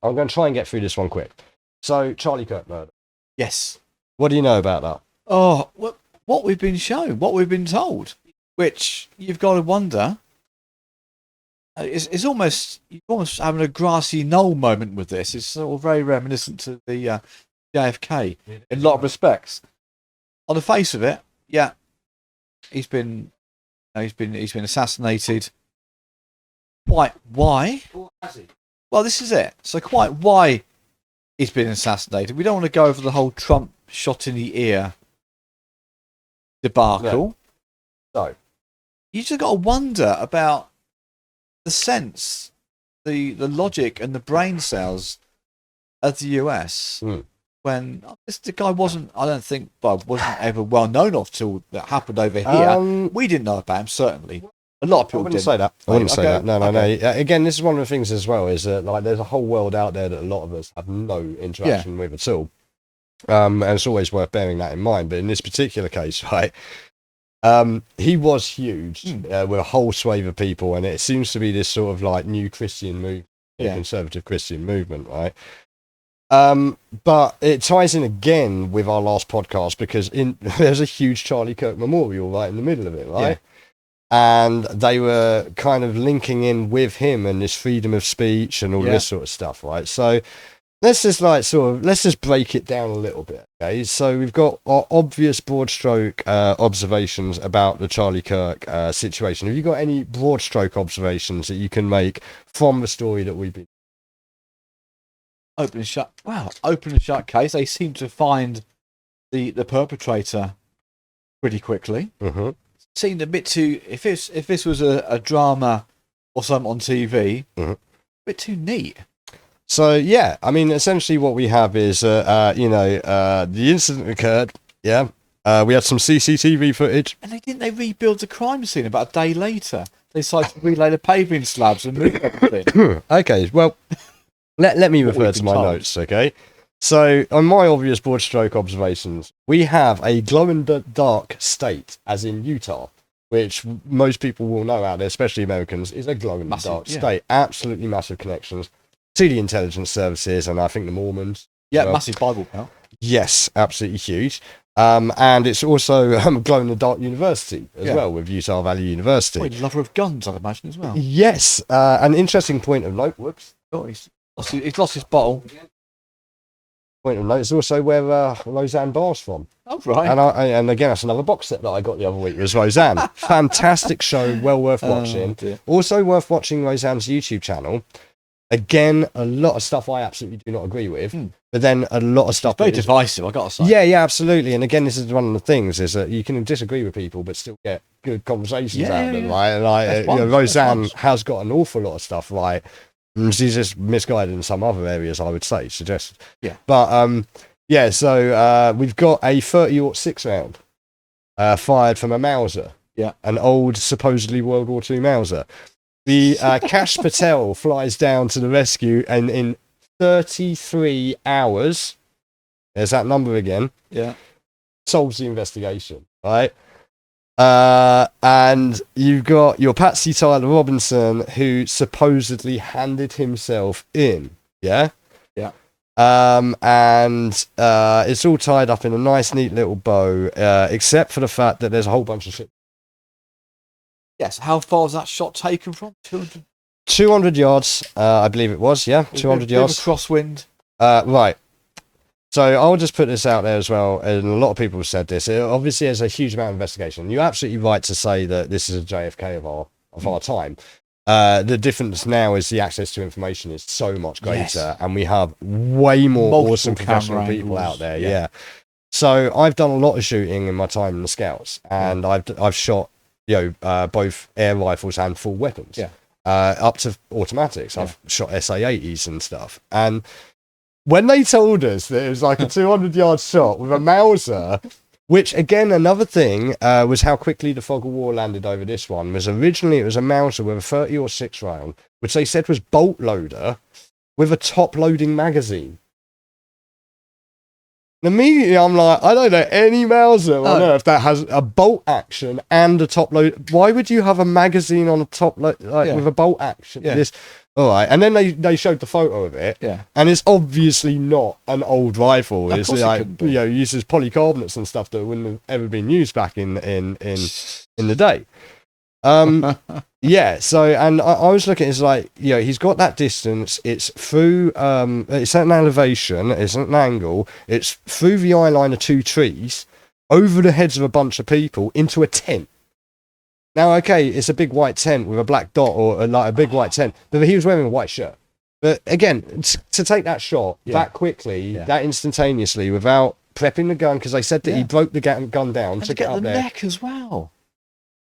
I'm going to try and get through this one quick. So, Charlie Kirk murder. Yes. What do you know about that? Oh, what we've been shown, what we've been told, which you've got to wonder. It's almost, you're almost having a grassy knoll moment with this. It's sort of very reminiscent to the JFK in a lot of respects. On the face of it, yeah, he's been assassinated. Quite why? Well, this is it. So quite why he's been assassinated. We don't want to go over the whole Trump shot in the ear debacle. No. You just got to wonder about the sense, the logic and the brain cells of the US when the guy wasn't, I don't think, wasn't ever well known of till that happened over here. We didn't know about him, certainly. A lot of people wouldn't say that. I wouldn't say that. No. Again, this is one of the things as well, is that like there's a whole world out there that a lot of us have no interaction with at all. And it's always worth bearing that in mind. But in this particular case, right, he was huge with a whole swathe of people, and it seems to be this sort of like new Christian movement, conservative Christian movement, right? But it ties in again with our last podcast because there's a huge Charlie Kirk memorial right in the middle of it, right? Yeah. And they were kind of linking in with him and this freedom of speech and all this sort of stuff, right? So let's just break it down a little bit, okay? So we've got our obvious broad stroke observations about the Charlie Kirk situation. Have you got any broad stroke observations that you can make from the story that we've been? Open and shut. Wow, open and shut case. They seem to find the perpetrator pretty quickly. Mm-hmm. Seemed a bit too. If this was a drama or something on TV, a bit too neat. So yeah, I mean, essentially what we have is, the incident occurred. Yeah, we had some CCTV footage, and they rebuild the crime scene about a day later. They decided to relay the paving slabs and move everything. Okay, well, let me refer to my notes. Okay. So, on my obvious broad stroke observations, we have a glow-in-the-dark state, as in Utah, which most people will know out there, especially Americans, is a glow-in-the-dark state. Absolutely massive connections to the intelligence services, and I think the Mormons. Yeah, massive Bible belt. Yes, absolutely huge. And it's also a glow-in-the-dark university as well, with Utah Valley University. Oh, he's a lover of guns, I'd imagine, as well. Yes, an interesting point of note. Whoops. Oh, he's lost his bottle. Point of note, it's also where Roseanne Barr's from. Oh, right. And again, that's another box set that I got the other week, was Roseanne. Fantastic show, well worth watching. Also worth watching Roseanne's YouTube channel. Again, a lot of stuff I absolutely do not agree with, but then a lot of stuff... It's very divisive, I've got to say. Yeah, absolutely. And again, this is one of the things, is that you can disagree with people, but still get good conversations out of them, right? And Roseanne has got an awful lot of stuff right. She's just misguided in some other areas, I would say, suggested. Yeah. But, so we've got a 30-06 round fired from a Mauser. Yeah. An old, supposedly World War II Mauser. The Kash Patel flies down to the rescue, and in 33 hours, there's that number again, solves the investigation, right? And you've got your Patsy Tyler Robinson, who supposedly handed himself in, yeah? Yeah. And it's all tied up in a nice, neat little bow, except for the fact that there's a whole bunch of shit. Yes, how far was that shot taken from? 200? 200 yards, I believe it was, 200 yards. Crosswind. Right. So I'll just put this out there as well, and a lot of people have said this. It obviously has a huge amount of investigation. You're absolutely right to say that this is a JFK of our time. The difference now is the access to information is so much greater, and we have way more awesome professional people out there. Yeah. So I've done a lot of shooting in my time in the Scouts, and I've shot both air rifles and full weapons. Yeah. Up to automatics. I've shot SA-80s and stuff, and when they told us that it was like a 200-yard shot with a Mauser, which, again, another thing was how quickly the fog of war landed over this one, was originally it was a Mauser with a 30-06 round, which they said was bolt loader with a top-loading magazine. And immediately I'm like, I don't know any Mauser on earth that has a bolt action and a top load. Why would you have a magazine on a top load with a bolt action? Yeah. This, all right. And then they showed the photo of it. Yeah. And it's obviously not an old rifle. It's like, uses polycarbonates and stuff that wouldn't have ever been used back in the day. Yeah, so, and I was looking, it's like, he's got that distance, it's through, it's at an elevation, it's at an angle, it's through the eye line of 2 trees, over the heads of a bunch of people, into a tent. Now, okay, it's a big white tent with a black dot, or like a big white tent, but he was wearing a white shirt. But again, to take that shot that quickly, that instantaneously, without prepping the gun, because they said that he broke the gun down, and took to it get up the there. neck as well.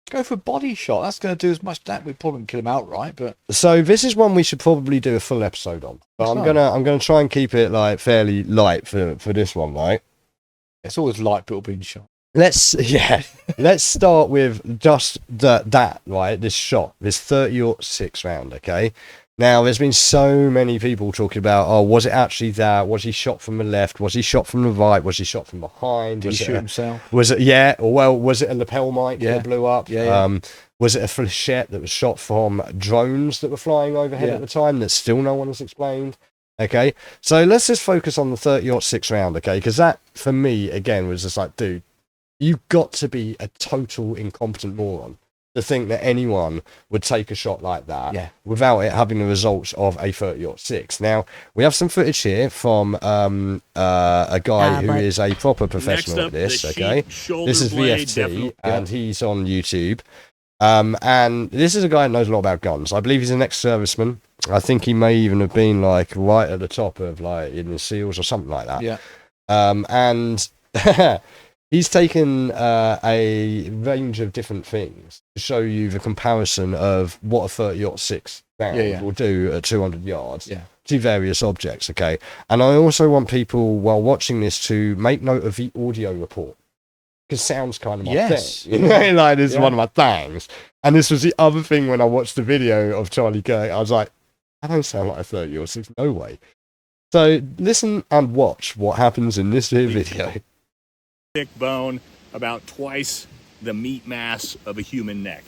Go for a body shot. That's going to do as much damage. We probably won't kill him outright, but so this is one we should probably do a full episode on. But I'm gonna try and keep it like fairly light for this one, right? It's always light people being shot. Let's start with just that right. This shot, this 30-06 round. Okay. Now, there's been so many people talking about, was it actually that? Was he shot from the left? Was he shot from the right? Was he shot from behind? Did he shoot himself? Was it, was it a lapel mic that blew up? Yeah. Was it a flechette that was shot from drones that were flying overhead at the time that still no one has explained? Okay, so let's just focus on the 30-06 round, okay? Because that, for me, again, was just like, dude, you've got to be a total incompetent moron to think that anyone would take a shot like that without it having the results of a 30-06. Now, we have some footage here from a guy who is a proper professional at this, okay? This is VFT, and he's on YouTube. And this is a guy who knows a lot about guns. I believe he's an ex-serviceman. I think he may even have been, like, right at the top of, like, in the SEALs or something like that. Yeah. And... he's taken a range of different things to show you the comparison of what a 30-06 round will do at 200 yards to various objects, okay? And I also want people, while watching this, to make note of the audio report, because sound's kind of my thing. You know, like, this is one of my things. And this was the other thing when I watched the video of Charlie Kirk. I was like, I don't sound like a 30-06, no way. So listen and watch what happens in this here video. Thick bone, about twice the meat mass of a human neck.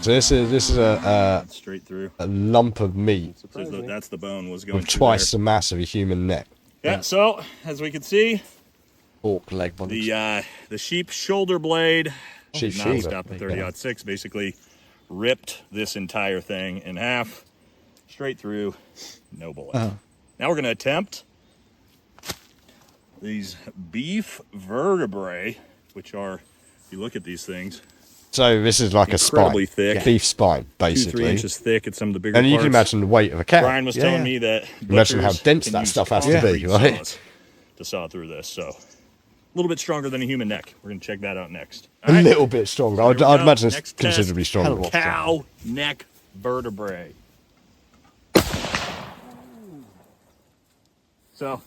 So this is a straight through a lump of meat. So that's the bone was going with twice the mass of a human neck. Yeah. So as we can see, pork leg. The sheep shoulder blade, shoulder up at 30-06, basically ripped this entire thing in half, straight through, no bullet. Now we're going to attempt these beef vertebrae, which are, if you look at these things, so this is like a spine, thick, beef spine, basically 2-3 inches thick at some of the bigger and you parts. can imagine the weight of a cat. Brian was telling me that imagine how dense that stuff has to be, right? To saw through this, so a little bit stronger than a human neck. We're going to check that out next. A little bit stronger. I'd imagine it's Next considerably test, stronger. Cow neck vertebrae. So,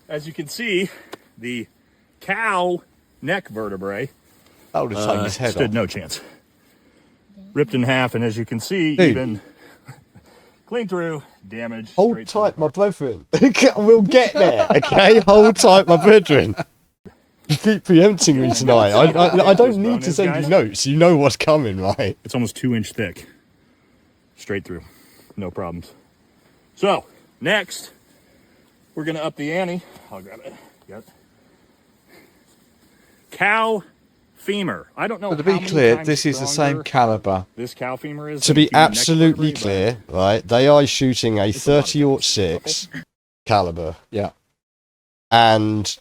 as you can see, the cow neck vertebrae that would have taken his head stood off. No chance. Ripped in half, and as you can see, even clean through, damage. Hold tight, my brethren. We'll get there, okay? Hold tight, my brethren. You keep preempting me tonight. I don't need to send you notes. You know what's coming, right? It's almost 2-inch thick. Straight through. No problems. So, next, we're going to up the ante. I'll grab it. Yep. Cow femur. I don't know. But to be clear, this is the same caliber. This cow femur is. To be absolutely clear, right? They are shooting a 30-06 caliber. Yeah. And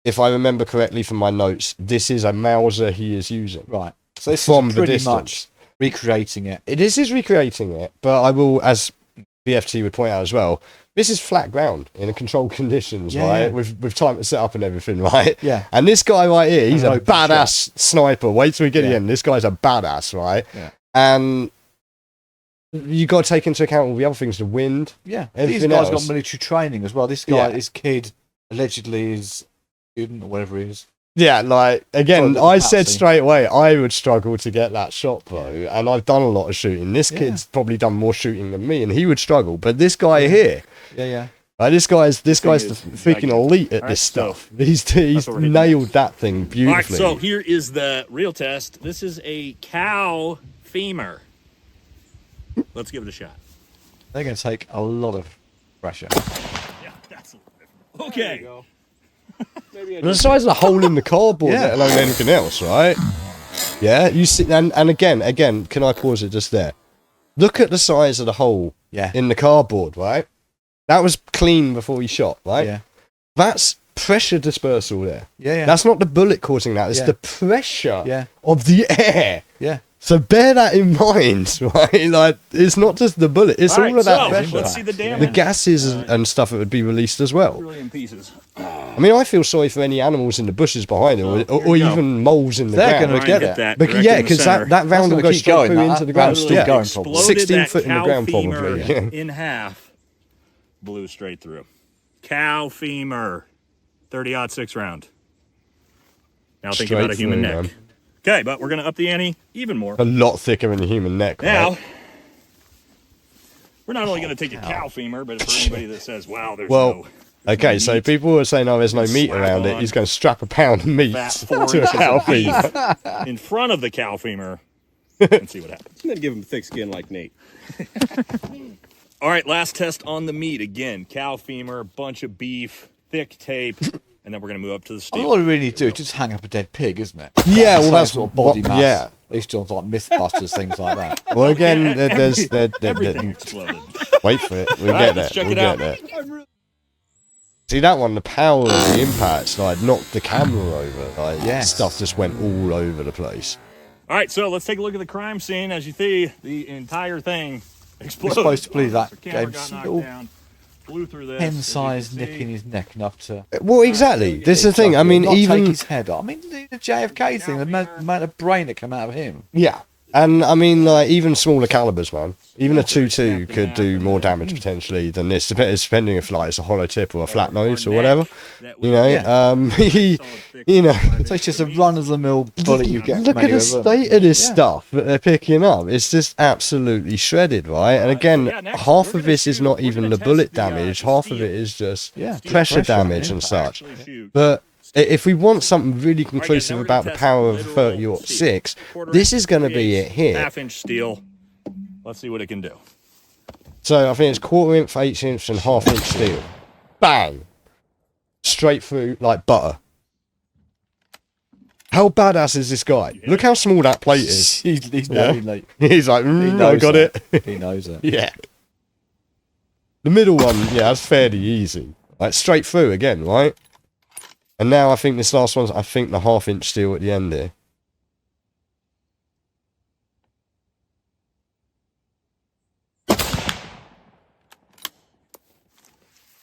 if I remember correctly from my notes, this is a Mauser he is using. Right. So this from is the pretty distance. much recreating it. It is recreating it, but I will, as BFT would point out as well, this is flat ground in a controlled conditions, right? With time to set up and everything, right? Yeah. And this guy right here, he's a badass shot. sniper. Wait till we get to the end. This guy's a badass, right? Yeah. And you got to take into account all the other things, the wind. Yeah. Everything These guys else. got military training as well. This guy, this kid, allegedly is a student or whatever he is. Yeah, like again, Well, I said Patsy. straight away I would struggle to get that shot though, and I've done a lot of shooting. This kid's probably done more shooting than me, and he would struggle. But this guy here, Yeah. this guy's the is freaking gigantic. elite at All this right, so stuff. He's what we're hitting nailed next. that thing All right, beautifully. so here is the real test. This is a cow femur. Let's give it a shot. They're going to take a lot of pressure. Yeah, that's a little different. Okay. And the size of the hole in the cardboard, let alone anything else, right? Yeah, you see, and again, can I pause it just there? Look at the size of the hole in the cardboard, right? That was clean before you shot, right? Yeah. That's pressure dispersal there. Yeah. That's not the bullet causing that. It's Yeah. the pressure Yeah. of the air. Yeah. So bear that in mind, right? Like, it's not just the bullet. It's all, right, of that so, pressure. let's see the damage. The gases and stuff that would be released as well. Really in pieces. I mean, I feel sorry for any animals in the bushes behind it, or Here we go. even moles in the They're ground. gonna Try get and it. hit that But direct yeah, in the because center. that round will gonna go keep straight going, through that- into the that ground. round's still Yeah. going, probably. Exploded 16 that foot in the cow ground, femur probably. Yeah. in half. Blew straight through. Cow femur. 30-06 round. Now think Straight about a human through, neck. man. Okay, but we're going to up the ante even more. A lot thicker than a human neck. Now, right? we're not only going to take a cow femur, but for anybody that says, wow, there's Well, no okay, so meat, people are saying, oh, there's no meat slap around it. on He's going to strap a pound of meat fat 4 to a inches cow of beef femur. in front of the cow femur and see what happens. I'm gonna give him thick skin like Nate. All right, last test on the meat. Again, cow femur, bunch of beef, thick tape, and then we're going to move up to the steel. All we really do is just hang up a dead pig, isn't it? Yeah, well, Same that's sort of body what- mass. yeah. They used to on like Mythbusters, things like that. Well, again, Everything exploded. wait for it. We'll All get right, there. let's check We'll it get out. there. See that one? The power of the impacts like knocked the camera over. Like Yes. stuff just went all over the place. All right, so let's take a look at the crime scene. As you see, the entire thing exploded. We're supposed to believe that The camera Gabe's got knocked little down, flew through this. pen-sized as you nick can in his neck enough to. Well, exactly. This is the thing. I mean, not take even his head off. I mean, the JFK thing, the amount of brain that came out of him. yeah, and I mean, like even smaller calibers, man. Even a 2.2 could do more damage potentially than this, depending if like it's a hollow tip or a flat nose or whatever. You know, you know. So it's just a run-of-the-mill bullet you get. Look from at the any other- state of this Yeah. stuff that they're picking up. It's just absolutely shredded, right? And again, yeah, next, half we're of gonna this is shoot- not we're even gonna the bullet test the, damage. the Half of steel. it is just Yeah, pressure pressure damage and impact. such. Actually shoot. But if we want something really conclusive now we're about gonna the test power of literal 30 or steel. 6, Quarter this inch, is going to be 3/8, it here. Half-inch steel. Let's see what it can do. So I think it's 1/4 inch, 1/8 inch, and 1/2 inch steel. Bang! Straight through like butter. How badass is this guy? Look how small that plate is. He's Yeah. like, He's like, he I knows got that. it. He knows it. Yeah. The middle one, yeah, that's fairly easy. Like straight through again, right? And now I think this last one's, I think the 1/2 inch steel at the end there.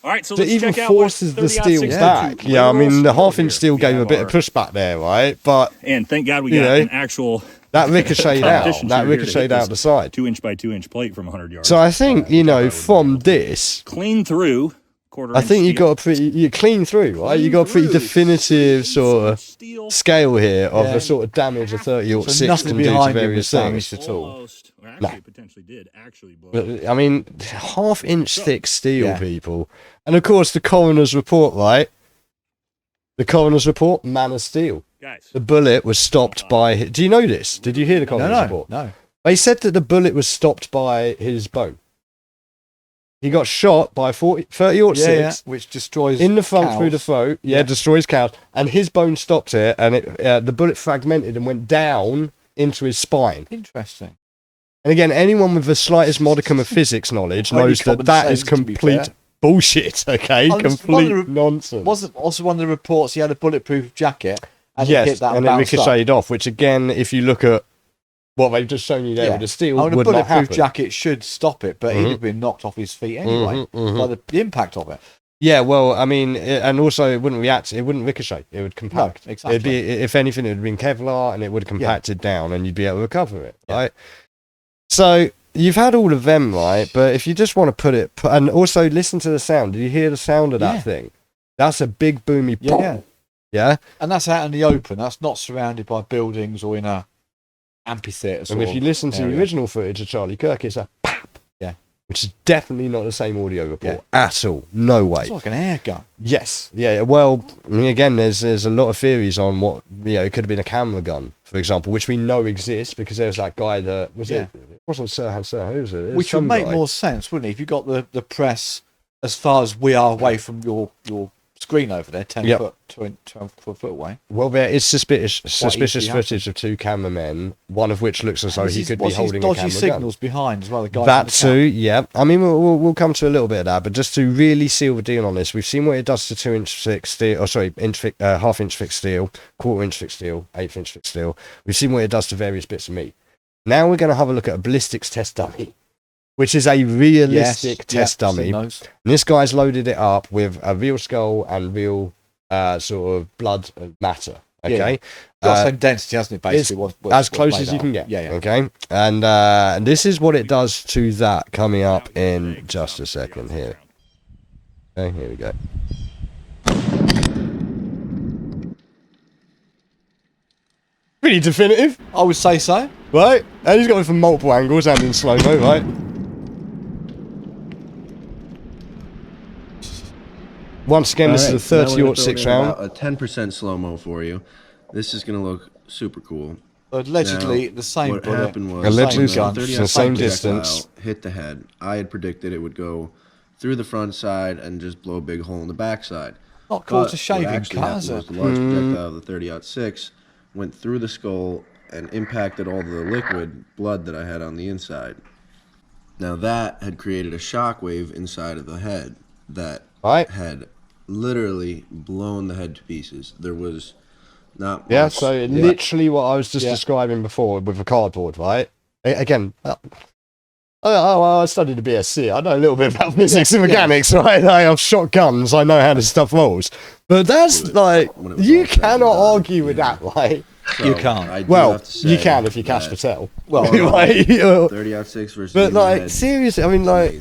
All right, so So it let's even check out what forces the 30-06 steel can do. back. Yeah, I mean, the 1/2 inch steel gave Yeah, a bit of our- pushback there, right? But And thank God we You got know, an actual that ricocheted out. competition That shooter here to ricocheted hit out this the side. 2-inch by 2-inch plate from 100 yards. So I think, you know, from this, Clean through. I think you got a pretty, you clean through, right? You got a pretty definitive sort of steel. scale here of Yeah. the sort of damage a 30 or So 6 nothing can do to behind him various was things. damaged at all. Almost. Well, actually, it potentially did actually blow. But, I mean, 1/2 inch thick steel, Yeah. people. And of course, the coroner's report, right? The coroner's report, man of steel. Guys, The bullet was stopped by. Do you know this? Did you hear the No, coroner's report? no. They said that the bullet was stopped by his bone. He got shot by 30 or 6 which destroys in the front cows. through the throat. Yeah, Yeah. destroys cows. And his bone stopped it, and the bullet fragmented and went down into his spine. Interesting. And again, anyone with the slightest modicum of physics knowledge Only knows that common that is sense, to be complete fair. bullshit, okay? Oh, this- Complete one of the- nonsense. Wasn't also one of the reports he had a bulletproof jacket and it Yes, hit that and it bounced up? ricocheted off, which again, if you look at what they've just shown you there with the steel, Oh, and a would not bulletproof happen. jacket should stop it, but he'd Mhm. have been knocked off his feet anyway Mhm, by the impact of it. Yeah, well, I mean, and also it wouldn't react, it wouldn't ricochet, it would compact. No, exactly. It'd be, if anything, it would have been Kevlar and it would have compacted down and you'd be able to recover it, Yeah. right? So you've had all of them, right? But if you just want to and also listen to the sound. Did you hear the sound of that Yeah. thing? That's a big boomy Yeah, pop. yeah. Yeah. And that's out in the open. That's not surrounded by buildings or in a amphitheatre. And if you listen to the original footage of Charlie Kirk, it's a pap. Yeah. Which is definitely not the same audio report at all. No way. It's like an air gun. Yes. Yeah. Well, I mean, again, there's a lot of theories on what, it could have been a camera gun, for example, which we know exists because there was that guy that was it wasn't Sir who was it? Which would make more sense, wouldn't it? If you got the press as far as we are away from your screen over there, 10 foot, 12 foot away. Well, there is suspicious footage of two cameramen, one of which looks as though he could be holding a camera gun. Dodgy signals behind as well. The guy that too, yeah. I mean, we'll come to a little bit of that, but just to really seal the deal on this, we've seen what it does to 2-inch thick steel, half-inch thick steel, quarter-inch thick steel, eighth-inch thick steel. We've seen what it does to various bits of meat. Now we're going to have a look at a ballistics test dummy, which is a realistic test dummy. And this guy's loaded it up with a real skull and real sort of blood matter. Okay, got the same density, hasn't it? Basically, as close as you can get. Yeah. Okay, and this is what it does to that. Coming up in just a second here. Okay, here we go. Pretty definitive, I would say so. Right, and he's got it from multiple angles and in slow-mo, right? Once again, this is a 30-06 round. A 10% slow-mo for you. This is going to look super cool. Allegedly, now, the same what bullet. happened was allegedly the the same distance. Hit the head. I had predicted it would go through the front side and just blow a big hole in the back side. Not called a shaving cut, is it? The large projectile of the 30-06 went through the skull and impacted all the liquid blood that I had on the inside. Now that had created a shockwave inside of the head that had literally blown the head to pieces. There was not much. Yeah, so literally what I was just describing before with a cardboard, right? Again, I studied a BSc. I know a little bit about physics and mechanics, right? I've shot guns. I know how this stuff rolls. But that's like, you cannot argue with that, right? So you can't. Well, you can if you Cash Patel. Well, right? 30-06 versus. But like, seriously, I mean, like,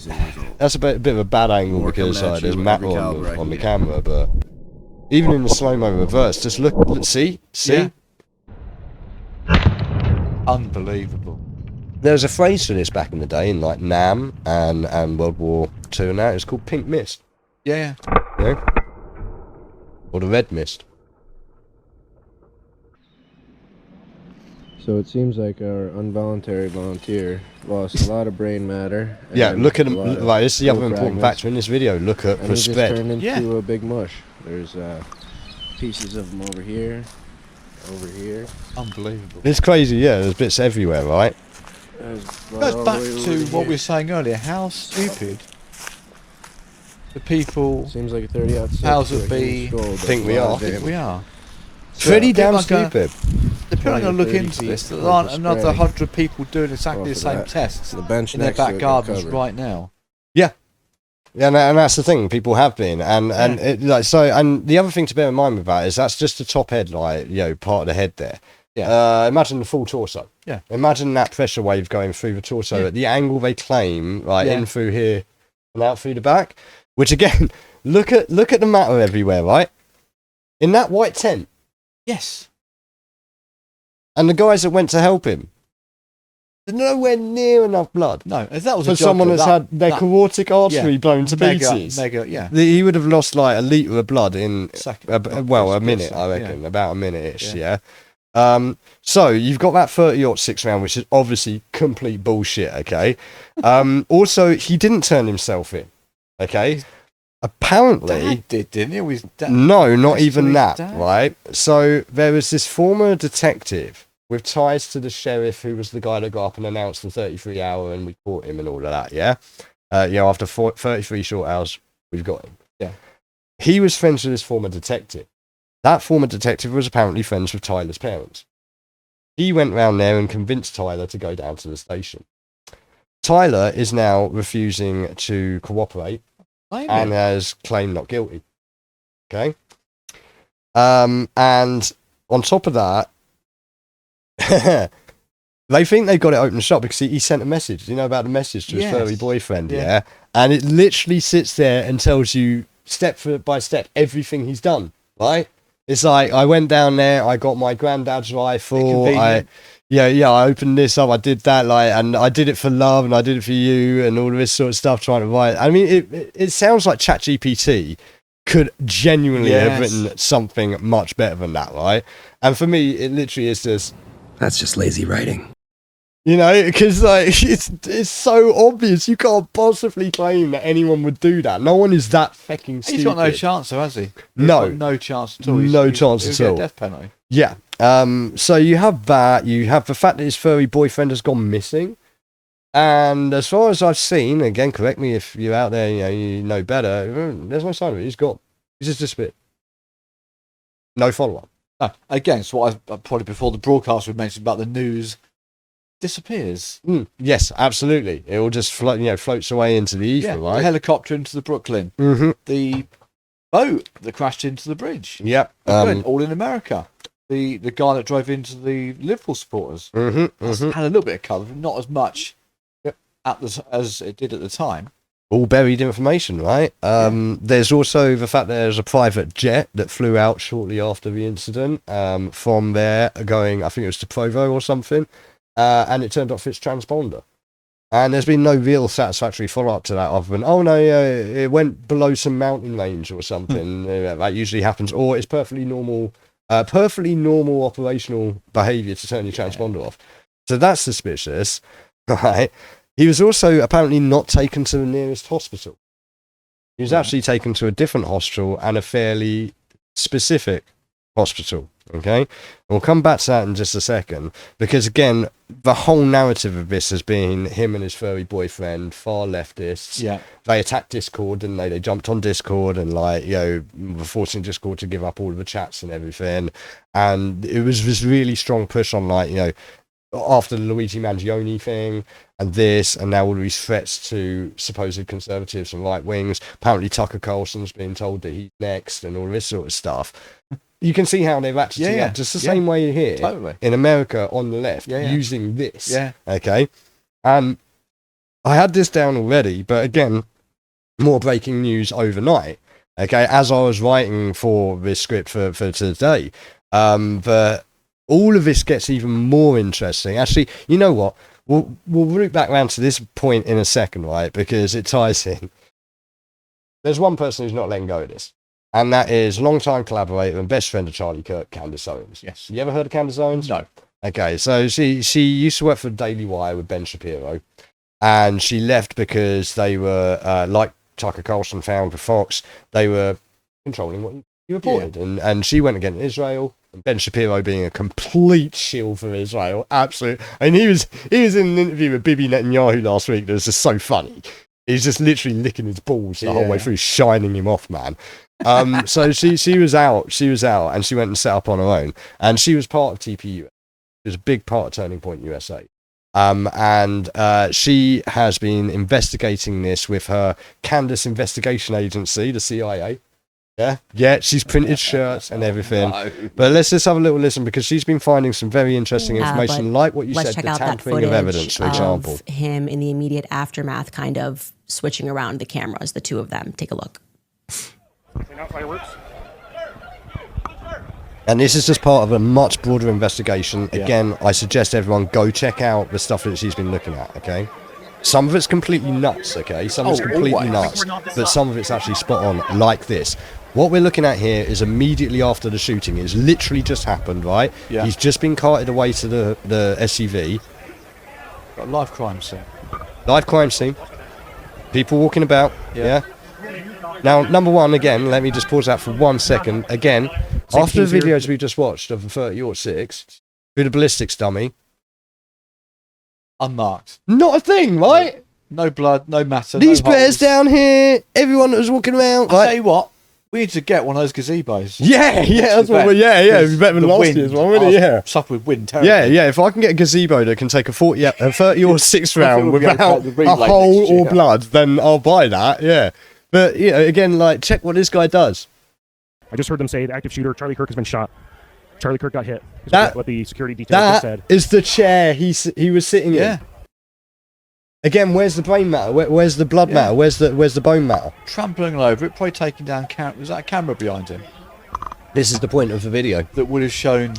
that's a bit of a bad angle because there's matter on the camera. But even in the slow-mo reverse, just look, see. Unbelievable. There was a phrase for this back in the day in like Nam and World War II and that. It's called pink mist. Yeah. Yeah. Or the red mist. So it seems like our involuntary volunteer lost a lot of brain matter. Yeah, look at him. Right, this is the other important factor in this video. Look at the spread. Turned into a big mush. There's pieces of them over here. Unbelievable. It's crazy, yeah. There's bits everywhere, right? Goes back to what we were saying earlier. How stupid the people. Seems like a 30-06. Powers that be think we are. We are. Pretty damn stupid. They're probably going to look into this. There aren't another 100 people doing exactly the same tests the bench in their back gardens right now. Yeah. Yeah, and that's the thing. People have been, and it, like so. And the other thing to bear in mind with that is that's just the top head, like part of the head there. Yeah. Imagine the full torso. Yeah. Imagine that pressure wave going through the torso at the angle they claim, right, in through here and out through the back. Which again, look at the matter everywhere, right? In that white tent. Yes. And the guys that went to help him, there's nowhere near enough blood. No, if that was for someone that's had their carotid artery blown to pieces. He would have lost like a litre of blood in a minute, I reckon, about a minute-ish. Yeah. So you've got that 30-06 round, which is obviously complete bullshit. Okay. Also, he didn't turn himself in. Okay. Apparently, Dad did, didn't he? No, not even that, right? So there was this former detective with ties to the sheriff who was the guy that got up and announced the 33-hour and we caught him and all of that, yeah? After 33 short hours, we've got him. Yeah. He was friends with this former detective. That former detective was apparently friends with Tyler's parents. He went round there and convinced Tyler to go down to the station. Tyler is now refusing to cooperate. And has claimed not guilty. Okay. And on top of that, they think they've got it open shop because he sent a message. You know about the message to his furry boyfriend, yeah? And it literally sits there and tells you step by step everything he's done, right? It's like I went down there, I got my granddad's rifle, I opened this up, I did that, like, and I did it for love, and I did it for you, and all of this sort of stuff, trying to write. I mean, it sounds like ChatGPT could genuinely have written something much better than that, right? And for me, it literally is just... That's just lazy writing. You know, because like it's so obvious. You can't possibly claim that anyone would do that. No one is that fucking stupid. He's got no chance, though, has he? No chance at all. No chance at all. Death penalty. Yeah. So you have that. You have the fact that his furry boyfriend has gone missing. And as far as I've seen, again, correct me if you're out there, you know better. There's no sign of it. He's just disappeared. No follow-up. No. Again, it's what I probably before the broadcast we mentioned about the news. Disappears. Yes, absolutely. It will just floats away into the ether, right? The helicopter into the Brooklyn. Mm-hmm. The boat that crashed into the bridge. Yep. All in America. The guy that drove into the Liverpool supporters. Had a little bit of colour, but not as much as it did at the time. All buried information, right? There's also the fact that there's a private jet that flew out shortly after the incident from there, going, I think it was to Provo or something. And it turned off its transponder. And there's been no real satisfactory follow-up to that other than, it went below some mountain range or something. That usually happens. Or it's perfectly normal operational behaviour to turn your transponder off. So that's suspicious, right? He was also apparently not taken to the nearest hospital. He was actually taken to a different hospital and a fairly specific hospital. Okay, we'll come back to that in just a second, because again, the whole narrative of this has been him and his furry boyfriend, far leftists. Yeah, they attacked Discord, didn't they? They jumped on Discord and were forcing Discord to give up all of the chats and everything. And it was this really strong push on after the Luigi Mangione thing and this, and now all these threats to supposed conservatives and right wings. Apparently Tucker Carlson's being told that he's next and all this sort of stuff. You can see how they've acted just the same way here in America on the left, using this. Yeah. Okay. I had this down already, but again, more breaking news overnight. Okay, as I was writing for this script for today. But all of this gets even more interesting. Actually, you know what? We'll root back around to this point in a second, right? Because it ties in. There's one person who's not letting go of this. And that is longtime collaborator and best friend of Charlie Kirk, Candace Owens. Yes. You ever heard of Candace Owens? No. Okay, so she used to work for the Daily Wire with Ben Shapiro, and she left because they were, like Tucker Carlson found with Fox, they were controlling what you reported. Yeah. And she went against Israel, and Ben Shapiro being a complete shield for Israel. Absolutely. I mean, he was in an interview with Bibi Netanyahu last week that was just so funny. He's just literally licking his balls the whole way through, shining him off, man. So she was out, and she went and set up on her own, and she was part of TPU. It was a big part of Turning Point USA. And she has been investigating this with her Candace investigation agency, the CIA. Yeah, she's printed shirts and everything. No. But let's just have a little listen, because she's been finding some very interesting information, like what you said, the tampering of evidence, for example. Him in the immediate aftermath, kind of switching around the cameras, the two of them. Take a look. And this is just part of a much broader investigation. Again, I suggest everyone go check out the stuff that she's been looking at, okay? Some of it's completely nuts, okay? Some of it's completely nuts, but some of it's actually spot on, like this. What we're looking at here is immediately after the shooting. It's literally just happened, right? Yeah. He's just been carted away to the SUV. Got a live crime scene. Live crime scene. People walking about, yeah. Now, number one, again, let me just pause that for 1 second. Again, after the videos we just watched of the 30-06, with the ballistics dummy. Unmarked. Not a thing, right? No blood, no matter. These bears down here, everyone that was walking around. I'll tell you what, we need to get one of those gazebos. Yeah, that's what it'd be better than last year's one, wouldn't it? Yeah. Suffer with wind terribly. Yeah, if I can get a gazebo that can take a 30-06 round without a hole or blood, then I'll buy that, yeah. But, again, check what this guy does. I just heard them say the active shooter, Charlie Kirk, has been shot. Charlie Kirk got hit. That's what the security detail just said. That is the chair he was sitting in. Again, where's the brain matter? Where's the blood matter? Where's the bone matter? Trampling all over it, probably taking down was that a camera behind him? This is the point of the video. that would have shown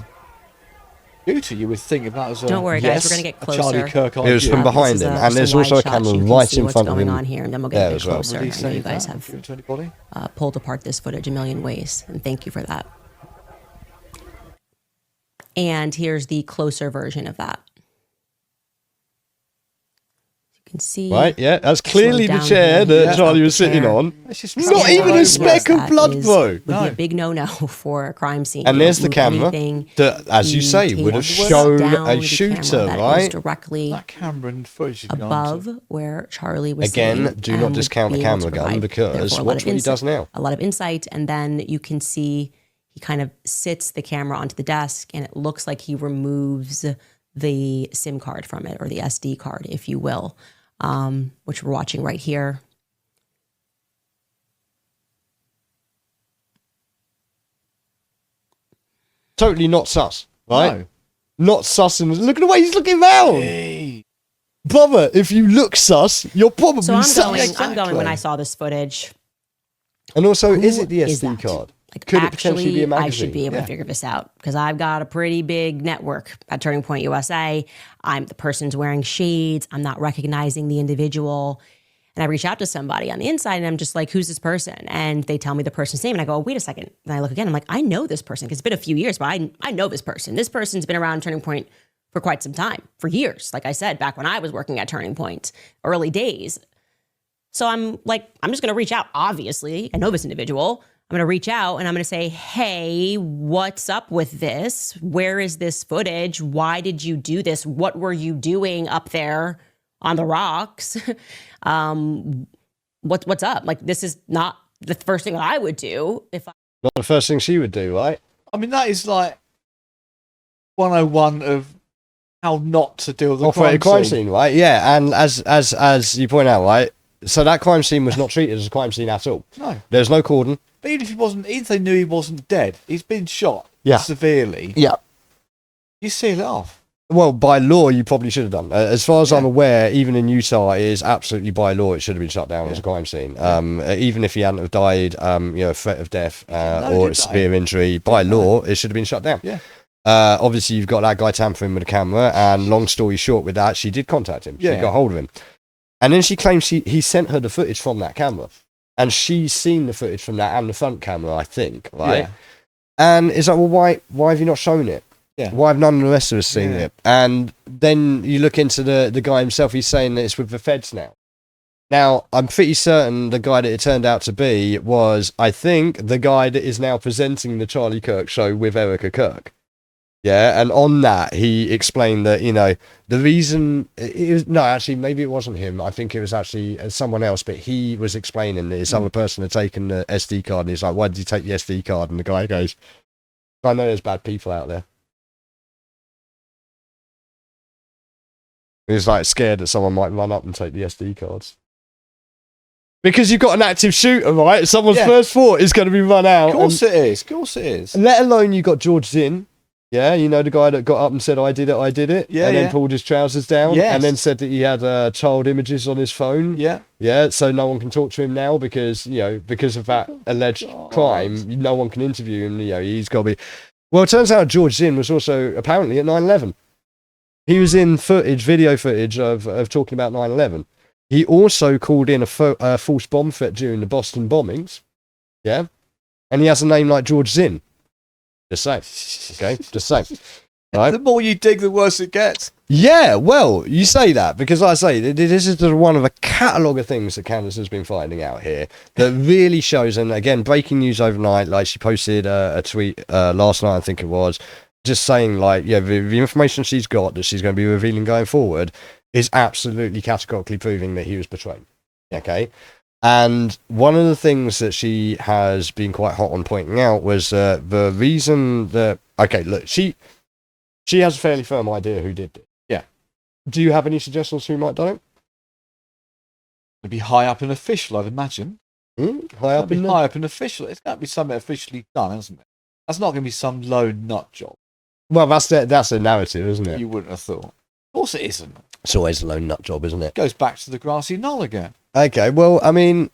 beauty. You would think if that was a, Don't worry, guys. We're gonna get a closer. Charlie Kirk It was idea. from behind This is him, a- and there's some also a wide shots. camera You can right see in what's front of going him on here, and then we'll get there a bit as well. closer. Would he I know say you guys that? have Give it to anybody? pulled apart this footage a million ways, and thank you for that. And here's the closer version of that. You can see. Right, yeah, that's clearly the down chair here. that Yeah, Charlie was the sitting chair. on. It's just Not even a speck of blood, bro. Would be a big no-no for a crime scene. And You there's don't the move camera anything. that, as you You say, take would have down shown the a camera shooter, that is right? directly That camera and footage has gone above to. where Charlie was Again, sitting, do not would discount the be able camera to gun provide, because therefore, a lot watch of what he insight- does now. A lot of insight, and then you can see he kind of sits the camera onto the desk, and it looks like he removes the SIM card from it, or the SD card, if you will, which we're watching right here. Totally not sus, right? No. Not sus, and look at the way he's looking round. Hey. Brother, if you look sus, you're probably So I'm sus. going. I'm going when I saw this footage. And also, is Who it the is SD that? card? Like, Could it actually, potentially be a magazine? I should be able to figure this out because I've got a pretty big network at Turning Point USA. I'm the person's wearing shades. I'm not recognizing the individual. And I reach out to somebody on the inside and I'm just like, who's this person? And they tell me the person's name. And I go, oh, wait a second. And I look again. I'm like, I know this person because it's been a few years, but I know this person. This person's been around Turning Point for quite some time, for years. Like I said, back when I was working at Turning Point, early days. So I'm like, I'm just going to reach out. Obviously, I know this individual. I'm going to reach out and I'm going to say, hey, what's up with this? Where is this footage? Why did you do this? What were you doing up there on the rocks? What's up? Like, this is not the first thing that I would do if I. Not the first thing she would do, right? I mean, that is like 101 of how not to deal with a Operated crime crime scene. scene, right? Yeah, and as you point out, right? So that crime scene was not treated as a crime scene at all. No. There's no cordon. But even if they knew he wasn't dead, he's been shot Yeah. severely. Yeah. You seal it off. Well, by law, you probably should have done. As far as I'm aware, even in Utah, it is absolutely by law it should have been shut down as a crime scene. Even if he hadn't have died, threat of death or severe injury, by law, it should have been shut down. Yeah. Obviously, you've got that guy tampering with the camera, and long story short, with that, she did contact him. She got hold of him, and then she claims he sent her the footage from that camera, and she's seen the footage from that and the front camera, I think, right? Yeah. And it's like, well, why have you not shown it? Yeah. Why have none of the rest of us seen it? And then you look into the guy himself, he's saying that it's with the feds now. Now, I'm pretty certain the guy that it turned out to be was, I think, the guy that is now presenting the Charlie Kirk show with Erica Kirk. Yeah, and on that, he explained that, the reason... maybe it wasn't him. I think it was actually someone else, but he was explaining that this other person had taken the SD card, and he's like, why did you take the SD card? And the guy goes, I know there's bad people out there. He's like scared that someone might run up and take the SD cards. Because you've got an active shooter, right? Someone's first thought is going to be run out. Of course it is. Of course it is. Let alone you got George Zinn. Yeah, the guy that got up and said, I did it. Yeah, and then pulled his trousers down. Yes. And then said that he had child images on his phone. Yeah. Yeah, so no one can talk to him now because, because of that alleged crime, no one can interview him. He's got to be... Well, it turns out George Zinn was also apparently at 9/11. He was in video footage of talking about 9/11. He also called in a false bomb threat during the Boston bombings. Yeah. And he has a name like George Zinn. Just saying. Okay, just saying. Right? The more you dig, the worse it gets. Yeah, well, you say that because, like I say, this is one of a catalogue of things that Candace has been finding out here that really shows, and again, breaking news overnight, like she posted a tweet last night, I think it was, just saying, like, the information she's got that she's going to be revealing going forward is absolutely categorically proving that he was betrayed. Okay? And one of the things that she has been quite hot on pointing out was the reason that... Okay, look, she has a fairly firm idea who did it. Yeah. Do you have any suggestions who might have done it? It'd be high up and official, I'd imagine. High up in high up and official. It's got to be something officially done, isn't it? That's not going to be some lone nut job. Well, that's the narrative, isn't it? You wouldn't have thought. Of course it isn't. It's always a lone nut job, isn't it? Goes back to the grassy knoll again. Okay, well, I mean,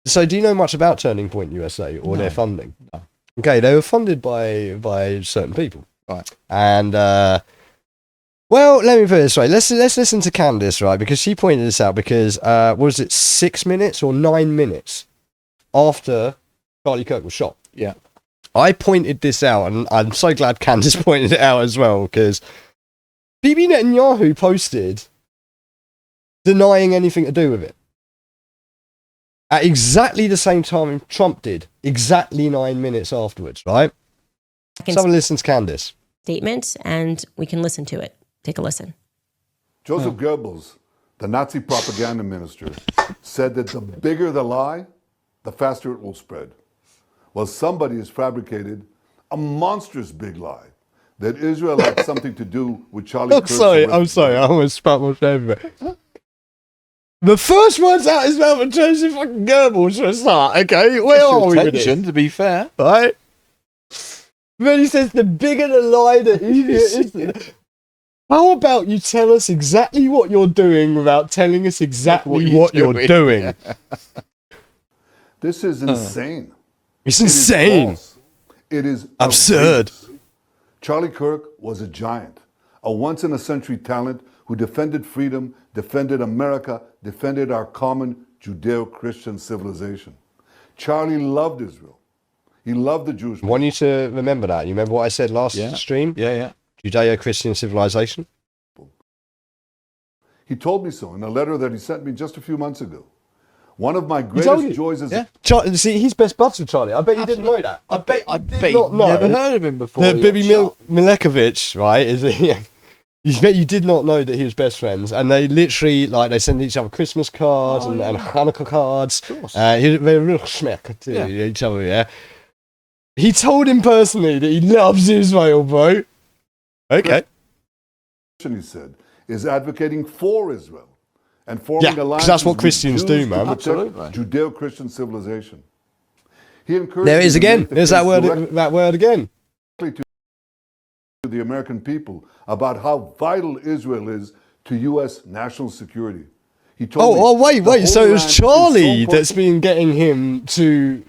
so do you know much about Turning Point USA or No. their funding? No. Okay, they were funded by certain people. Right. And, well, let me put it this way. Let's listen to Candace, right? Because she pointed this out because, was it 6 minutes or 9 minutes after Charlie Kirk was shot? Yeah. I pointed this out, and I'm so glad Candace pointed it out as well, because Bibi Netanyahu posted denying anything to do with it. At exactly the same time Trump did, exactly 9 minutes afterwards, right? Someone listen to Candace. Statement, and we can listen to it. Take a listen. Joseph Goebbels, the Nazi propaganda minister, said that the bigger the lie, the faster it will spread. Well, somebody has fabricated a monstrous big lie that Israel had something to do with Charlie Kirk's I'm sorry, I almost spat my everywhere. The first words out his mouth are Joseph fucking Goebbels for a start, okay? Where are we with this? To be fair. Right? Then he says the bigger the lie, the easier it is. How about you tell us exactly what you're doing without telling us exactly what you're doing? This is insane. It's insane. It is absurd. outrageous. Charlie Kirk was a giant, a once-in-a-century talent who defended freedom, defended America, defended our common Judeo-Christian civilization. Charlie loved Israel. He loved the Jewish people. I want you to remember that. You remember what I said last stream? Yeah. Judeo-Christian civilization. He told me so in a letter that he sent me just a few months ago. One of my greatest joys is... See, he's best buds with Charlie. I bet you didn't know that. I bet not know. never heard of him before. The Bibi Milekovic, right, is you bet you did not know that he was best friends, and they literally, like, they send each other Christmas cards and Hanukkah cards. Of course. They're real schmeck to each other, yeah. He told him personally that he loves Israel, bro. Okay. He said, is advocating for Israel and forming alliances. That's what Christians do, man. Absolutely. Judeo-Christian civilization. He encouraged. There it is again. There's that word again. To the American people about how vital Israel is to U.S. national security. He told me, wait. So it was Charlie that's been getting him to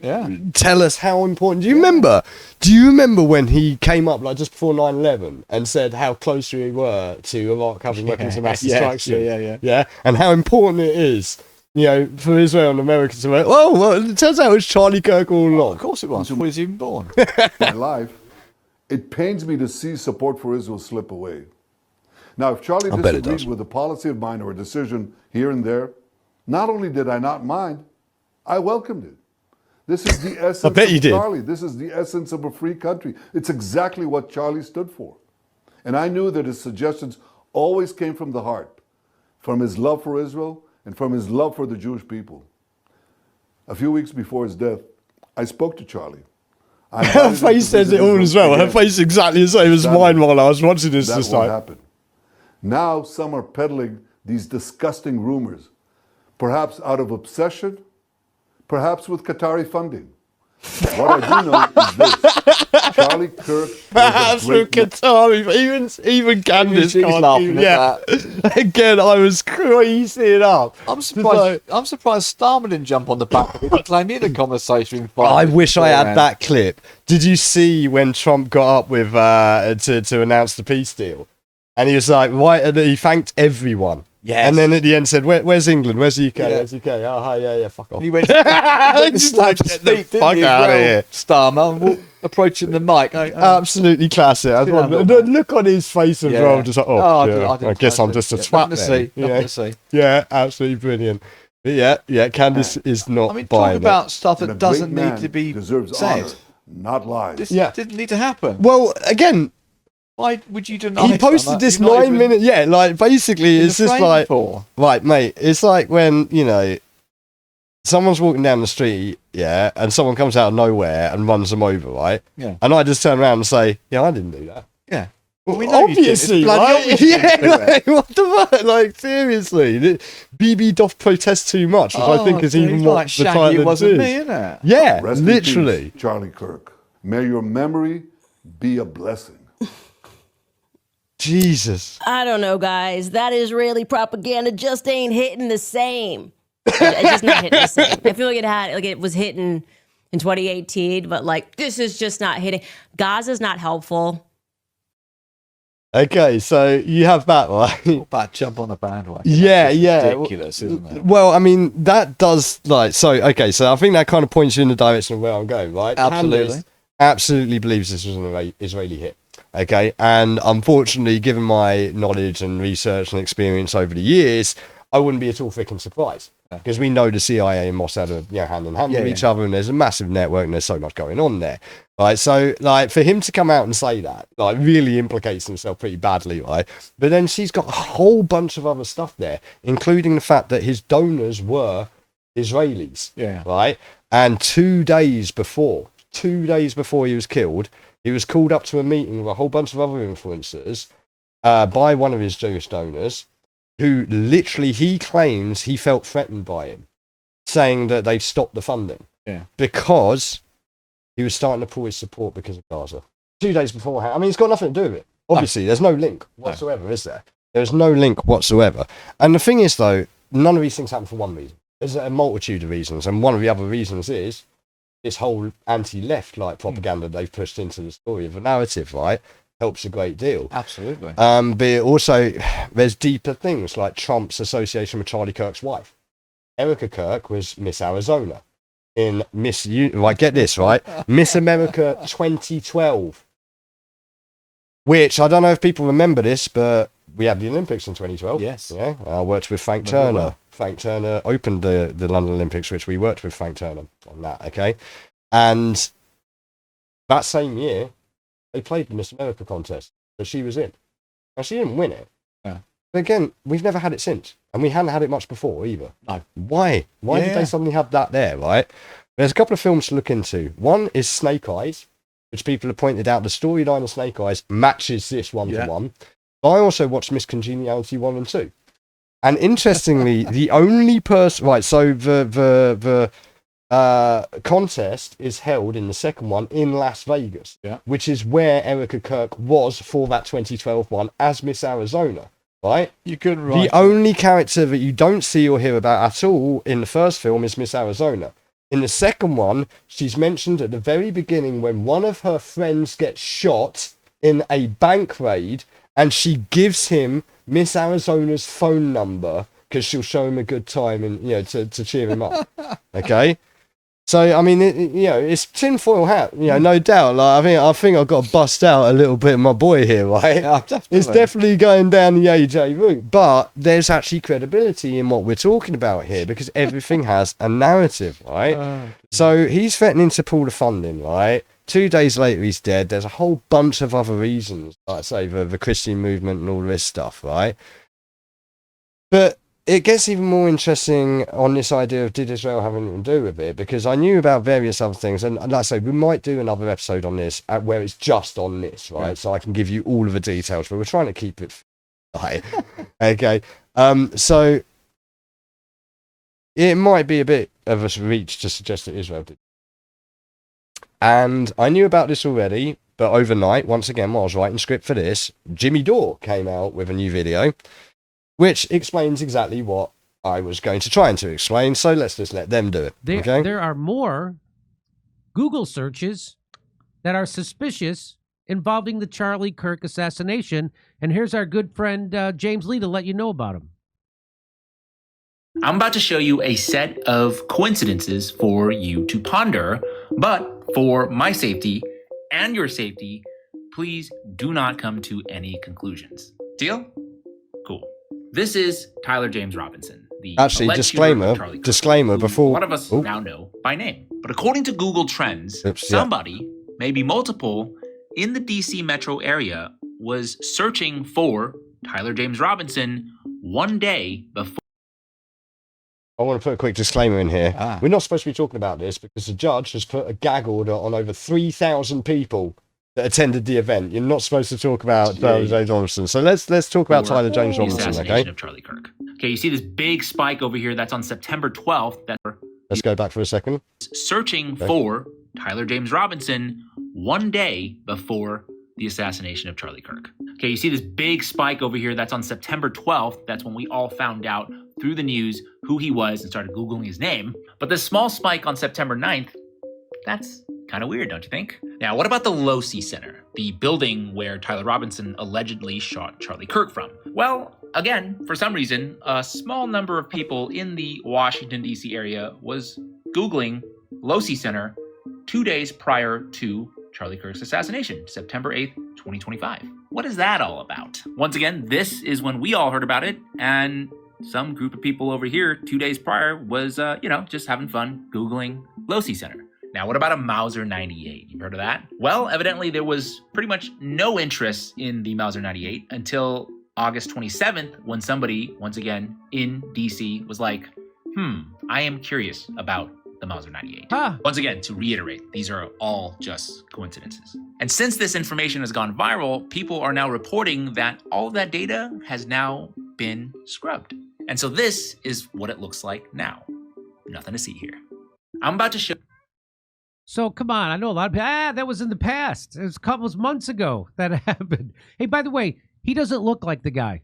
tell us how important. Do you remember? Do you remember when he came up like just before 9/11 and said how close we were to Iraq having weapons of mass destruction? Yeah, and how important it is, you know, for Israel and America to. Well, it turns out it was Charlie Kirk all along. Of course it was. Before he was even born. My life, it pains me to see support for Israel slip away. Now, if Charlie disagreed with a policy of mine or a decision here and there, not only did I not mind, I welcomed it. This is the essence of Charlie. This is the essence of a free country. It's exactly what Charlie stood for. And I knew that his suggestions always came from the heart, from his love for Israel and from his love for the Jewish people. A few weeks before his death, I spoke to Charlie. Her face says it all as well. Her face is exactly the same as mine while I was watching this That's time. what happened. Now some are peddling these disgusting rumors, perhaps out of obsession, perhaps with Qatari funding. What I do know is this. Charlie Kirk Perhaps with Qatari, even Candace can't laughing at that. Again, I was creasing up. I'm surprised Starmer didn't jump on the back of it and claim he had a conversation. I wish I had that clip. Did you see when Trump got up with to announce the peace deal? And he was like, "Why?" He thanked everyone. Yes. And then at the end said, "Where's England? Where's the UK? Where's the UK? Oh, hi, yeah, fuck off." And he went, just like, get the fuck out of here. Starmer, approaching the mic. Absolutely classic. The look on his face as well, just like, I guess I'm just a twat. Nothing to see. Yeah, absolutely brilliant. But yeah, Candace is not. I mean, talk about stuff that doesn't need to be said. Honor, not lies. This didn't need to happen. Well, again. Why would you deny? He posted this 9 minute. Yeah, like basically, it's just like, right, mate. It's like when someone's walking down the street, and someone comes out of nowhere and runs them over, right? Yeah. And I just turn around and say, "Yeah, I didn't do that." Yeah. Well, we know obviously, right? Like, what the fuck? Like, seriously, BB doth protest too much, which I think is even what the title wasn't is. Me, isn't it? Yeah, Rest literally. In peace, Charlie Kirk. May your memory be a blessing. Jesus. I don't know, guys. That Israeli propaganda just ain't hitting the same. It's just not hitting the same. I feel like it was hitting in 2018, but like, this is just not hitting. Gaza's not helpful. Okay, so you have that, right? But jump on the bandwagon. Yeah, Ridiculous, isn't it? Well, I mean, that does, like, so, okay, so I think that kind of points you in the direction of where I'm going, right? Absolutely. Candace absolutely believes this was an Israeli hit, okay? And unfortunately, given my knowledge and research and experience over the years, I wouldn't be at all freaking surprised. Because we know the CIA and Mossad are hand in hand with each other, and there's a massive network, and there's so much going on there, right? So, like, for him to come out and say that, like, really implicates himself pretty badly, right? But then she's got a whole bunch of other stuff there, including the fact that his donors were Israelis, right? And 2 days before he was killed, he was called up to a meeting with a whole bunch of other influencers by one of his Jewish donors, who literally, he claims he felt threatened by him, saying that they've stopped the funding because he was starting to pull his support because of Gaza. 2 days beforehand. I mean, it's got nothing to do with it. Obviously, there's no link whatsoever, is there? There's no link whatsoever. And the thing is, though, none of these things happen for one reason. There's a multitude of reasons, and one of the other reasons is this whole anti-left like propaganda they've pushed into the story of a narrative, right? Helps a great deal. Absolutely. But also, there's deeper things like Trump's association with Charlie Kirk's wife. Erica Kirk was Miss Arizona in like, get this, right? Miss America 2012. Which, I don't know if people remember this, but we had the Olympics in 2012. Yes. Yeah. I worked with Frank Turner. Well. Frank Turner opened the London Olympics, which we worked with Frank Turner on that, okay? And that same year, they played the Miss America contest that she was in. Now, she didn't win it. Yeah. But again, we've never had it since. And we hadn't had it much before either. No. Why? Why did they suddenly have that there, right? There's a couple of films to look into. One is Snake Eyes, which people have pointed out the storyline of Snake Eyes matches this one-to-one. But I also watched Miss Congeniality 1 and 2. And interestingly, the only person... Right, so the contest is held in the second one in Las Vegas, which is where Erica Kirk was for that 2012 one as Miss Arizona, right? You couldn't write the only character that you don't see or hear about at all in the first film is Miss Arizona. In the second one, she's mentioned at the very beginning when one of her friends gets shot in a bank raid, and she gives him Miss Arizona's phone number because she'll show him a good time and, you know, to cheer him up. Okay. So, I mean, it's tinfoil hat, no doubt. Like, I think I've got to bust out a little bit of my boy here, right? Yeah, definitely. It's definitely going down the AJ route, but there's actually credibility in what we're talking about here because everything has a narrative, right? So he's threatening to pull the funding, right? 2 days later, he's dead. There's a whole bunch of other reasons, like I say, the Christian movement and all this stuff, right? But it gets even more interesting on this idea of did Israel have anything to do with it? Because I knew about various other things, and like I say, we might do another episode on this where it's just on this, right? Yeah. So I can give you all of the details, but we're trying to keep it right. Okay. So it might be a bit of a reach to suggest that Israel did. And I knew about this already, but overnight, once again, while I was writing script for this, Jimmy Dore came out with a new video, which explains exactly what I was going to try and to explain. So let's just let them do it. There are more Google searches that are suspicious involving the Charlie Kirk assassination. And here's our good friend James Lee to let you know about him. I'm about to show you a set of coincidences for you to ponder, but for my safety and your safety, please do not come to any conclusions. Deal? Cool. This is Tyler James Robinson, the actually disclaimer before a lot of us now know by name. But according to Google Trends, somebody, maybe multiple, in the DC metro area was searching for Tyler James Robinson one day before. I want to put a quick disclaimer in here. We're not supposed to be talking about this because the judge has put a gag order on over 3,000 people that attended the event. You're not supposed to talk about Tyler James Robinson. So let's talk about Tyler James Robinson, okay? Of Charlie Kirk. Okay, you see this big spike over here. That's on September 12th. Let's go back for a second. Searching for Tyler James Robinson one day before the assassination of Charlie Kirk. Okay, you see this big spike over here. That's on September 12th. That's when we all found out through the news who he was and started Googling his name. But this small spike on September 9th That's kind of weird, don't you think? Now, what about the Losi Center, the building where Tyler Robinson allegedly shot Charlie Kirk from? Well, again, for some reason, a small number of people in the Washington, D.C. area was Googling Losi Center 2 days prior to Charlie Kirk's assassination, September 8th, 2025. What is that all about? Once again, this is when we all heard about it, and some group of people over here 2 days prior was, just having fun Googling Losi Center. Now, what about a Mauser 98? You've heard of that? Well, evidently there was pretty much no interest in the Mauser 98 until August 27th, when somebody, once again, in DC was like, I am curious about the Mauser 98. Once again, to reiterate, these are all just coincidences. And since this information has gone viral, people are now reporting that all of that data has now been scrubbed. And so this is what it looks like now. Nothing to see here. I'm about to show... So come on, I know a lot of people. That was in the past. It was a couple of months ago that happened. Hey, by the way, he doesn't look like the guy.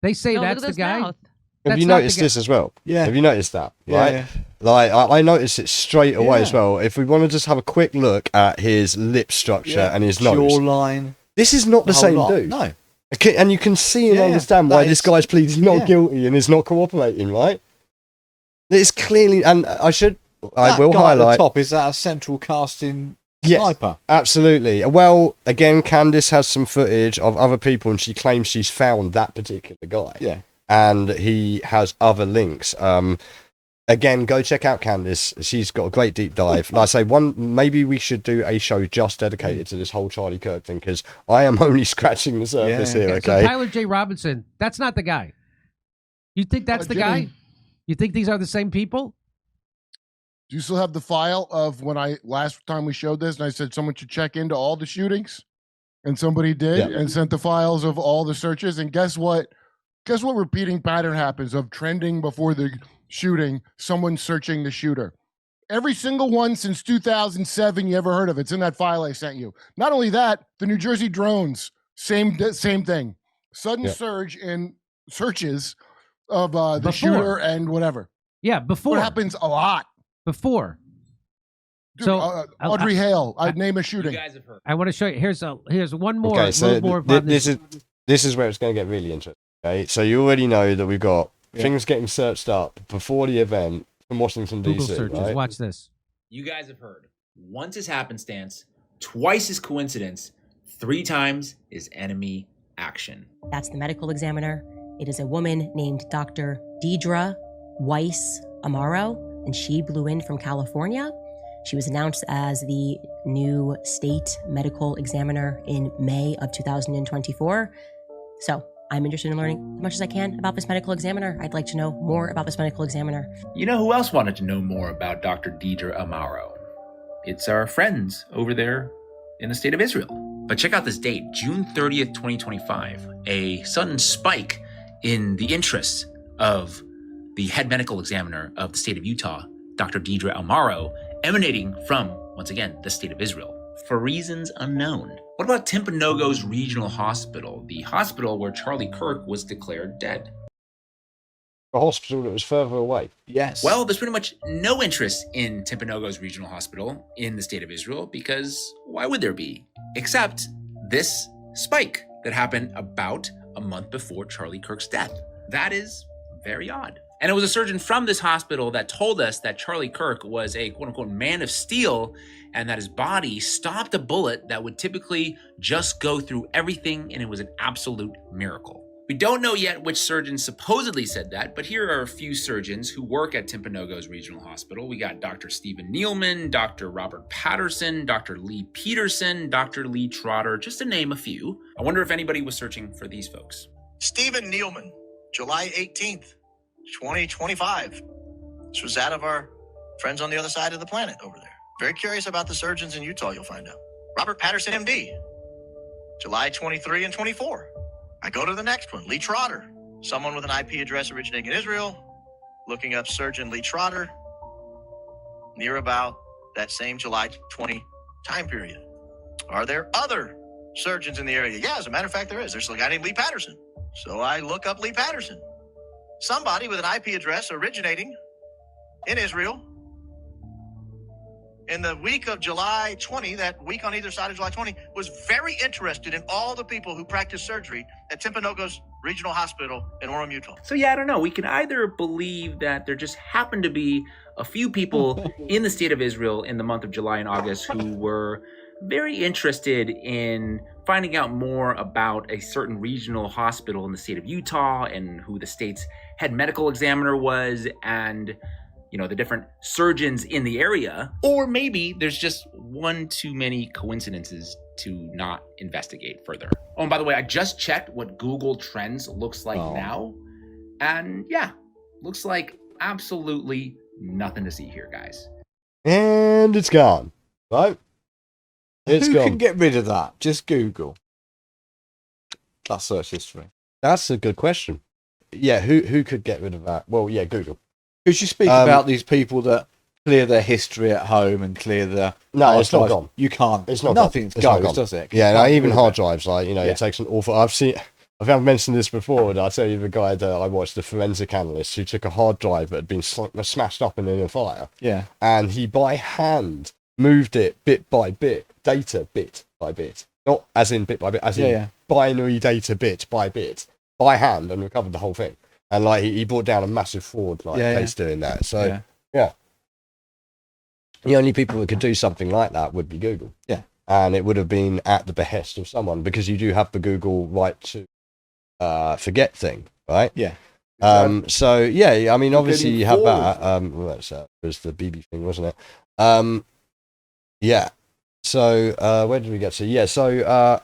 They say that's the guy. Mouth. Have you noticed this as well? Yeah. Have you noticed that? Yeah, right? yeah. Like, I noticed it straight away as well. If we want to just have a quick look at his lip structure and his nose. Jawline. This is not the same dude. No. Okay, and you can see and understand why this guy's pleading not guilty and is not cooperating, right? It's clearly, and I will highlight. At the top, is that a central casting sniper? Absolutely. Well, again, Candace has some footage of other people and she claims she's found that particular guy. Yeah. And he has other links. Again, go check out Candace. She's got a great deep dive. Like I say, maybe we should do a show just dedicated to this whole Charlie Kirk thing, because I am only scratching the surface here, okay? So Tyler J. Robinson, that's not the guy. You think that's the guy? You think these are the same people? Do you still have the file of when last time we showed this and I said someone should check into all the shootings? And somebody did and sent the files of all the searches. And guess what? Guess what repeating pattern happens of trending before the shooting, someone searching the shooter. Every single one since 2007 you ever heard of. It's in that file I sent you. Not only that, the New Jersey drones, same thing. Sudden surge in searches of the shooter and whatever. Yeah, before. What happens a lot. Before. Dude, so Audrey Hale, I'd name a shooting. You guys have heard. I want to show you. Here's one more. Okay, so this is where it's going to get really interesting. Okay, so you already know that we've got things getting searched up before the event from Washington, Google D.C. searches. Right? Watch this. You guys have heard. Once is happenstance, twice is coincidence, 3 times is enemy action. That's the medical examiner. It is a woman named Dr. Deidre Weiss Amaro, and she blew in from California. She was announced as the new state medical examiner in May of 2024. So I'm interested in learning as much as I can about this medical examiner. I'd like to know more about this medical examiner. You know who else wanted to know more about Dr. Deidre Amaro? It's our friends over there in the state of Israel. But check out this date, June 30th, 2025. A sudden spike in the interest of the head medical examiner of the state of Utah, Dr. Deidre Amaro, emanating from, once again, the state of Israel, for reasons unknown. What about Timpanogos Regional Hospital, the hospital where Charlie Kirk was declared dead? A hospital that was further away. Yes. Well, there's pretty much no interest in Timpanogos Regional Hospital in the state of Israel, because why would there be? Except this spike that happened about a month before Charlie Kirk's death. That is very odd. And it was a surgeon from this hospital that told us that Charlie Kirk was a quote-unquote man of steel, and that his body stopped a bullet that would typically just go through everything, and it was an absolute miracle. We don't know yet which surgeon supposedly said that, but here are a few surgeons who work at Timpanogos Regional Hospital. We got Dr. Stephen Nealman, Dr. Robert Patterson, Dr. Lee Peterson, Dr. Lee Trotter, just to name a few. I wonder if anybody was searching for these folks. Stephen Nealman, July 18th. 2025. This was that of our friends on the other side of the planet over there. Very curious about the surgeons in Utah, you'll find out. Robert Patterson, MD, July 23 and 24. I go to the next one, Lee Trotter, someone with an IP address originating in Israel, looking up surgeon Lee Trotter, near about that same July 20 time period. Are there other surgeons in the area? Yeah, as a matter of fact, there is. There's a guy named Lee Patterson. So I look up Lee Patterson. Somebody with an IP address originating in Israel in the week of July 20, that week on either side of July 20, was very interested in all the people who practiced surgery at Timpanogos Regional Hospital in Orem, Utah. So yeah, I don't know. We can either believe that there just happened to be a few people in the state of Israel in the month of July and August who were very interested in finding out more about a certain regional hospital in the state of Utah and who the state's head medical examiner was, and the different surgeons in the area. Or maybe there's just one too many coincidences to not investigate further. Oh, and by the way, I just checked what Google Trends looks like now. And yeah, looks like absolutely nothing to see here, guys. And it's gone, right? It's Who gone. can get rid of that? Just Google. That's search history. That's a good question. Yeah, who could get rid of that? Well, yeah, Google. Because you speak about these people that clear their history at home and clear the... No, it's not gone. You can't. It's not Nothing gone. goes, does it? Yeah, no, even hard drives, it takes an awful... I've mentioned this before, and I'll tell you the guy that I watched, the forensic analyst, who took a hard drive that had been smashed up in a fire. Yeah. And he, by hand, moved it bit by bit, data bit by bit. Not as in bit by bit, as in binary data bit by bit, by hand, and recovered the whole thing. And he brought down a massive fraud case doing that. So yeah, the only people that could do something like that would be Google. Yeah, and it would have been at the behest of someone, because you do have the Google right to forget thing, right? Yeah. So yeah, I mean, obviously you have that. That was the BB thing, wasn't it? Yeah. So where did we get to? Yeah. So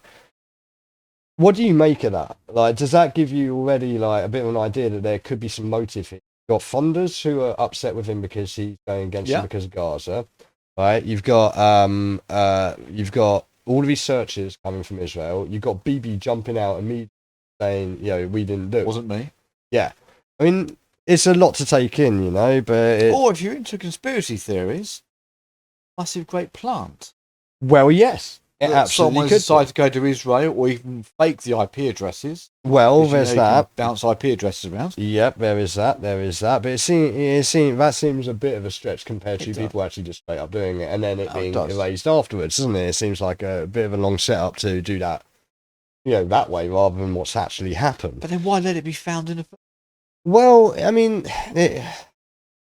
what do you make of that? Does that give you already a bit of an idea that there could be some motive here? You've got funders who are upset with him because he's going against them because of Gaza, right? You've got all of these searches coming from Israel. You've got BB jumping out immediately saying, we didn't do it. Wasn't me. Yeah. I mean, it's a lot to take in, but... Or if you're into conspiracy theories, massive great plant. Well, yes. It absolutely someone could decided to go to Israel or even fake the IP addresses. Well, there's that. Bounce IP addresses around. Yep, there is that. But it seems a bit of a stretch compared to people actually just straight up doing it and then it being erased afterwards, doesn't it? It seems like a bit of a long setup to do that, that way rather than what's actually happened. But then why let it be found in a... Well, I mean...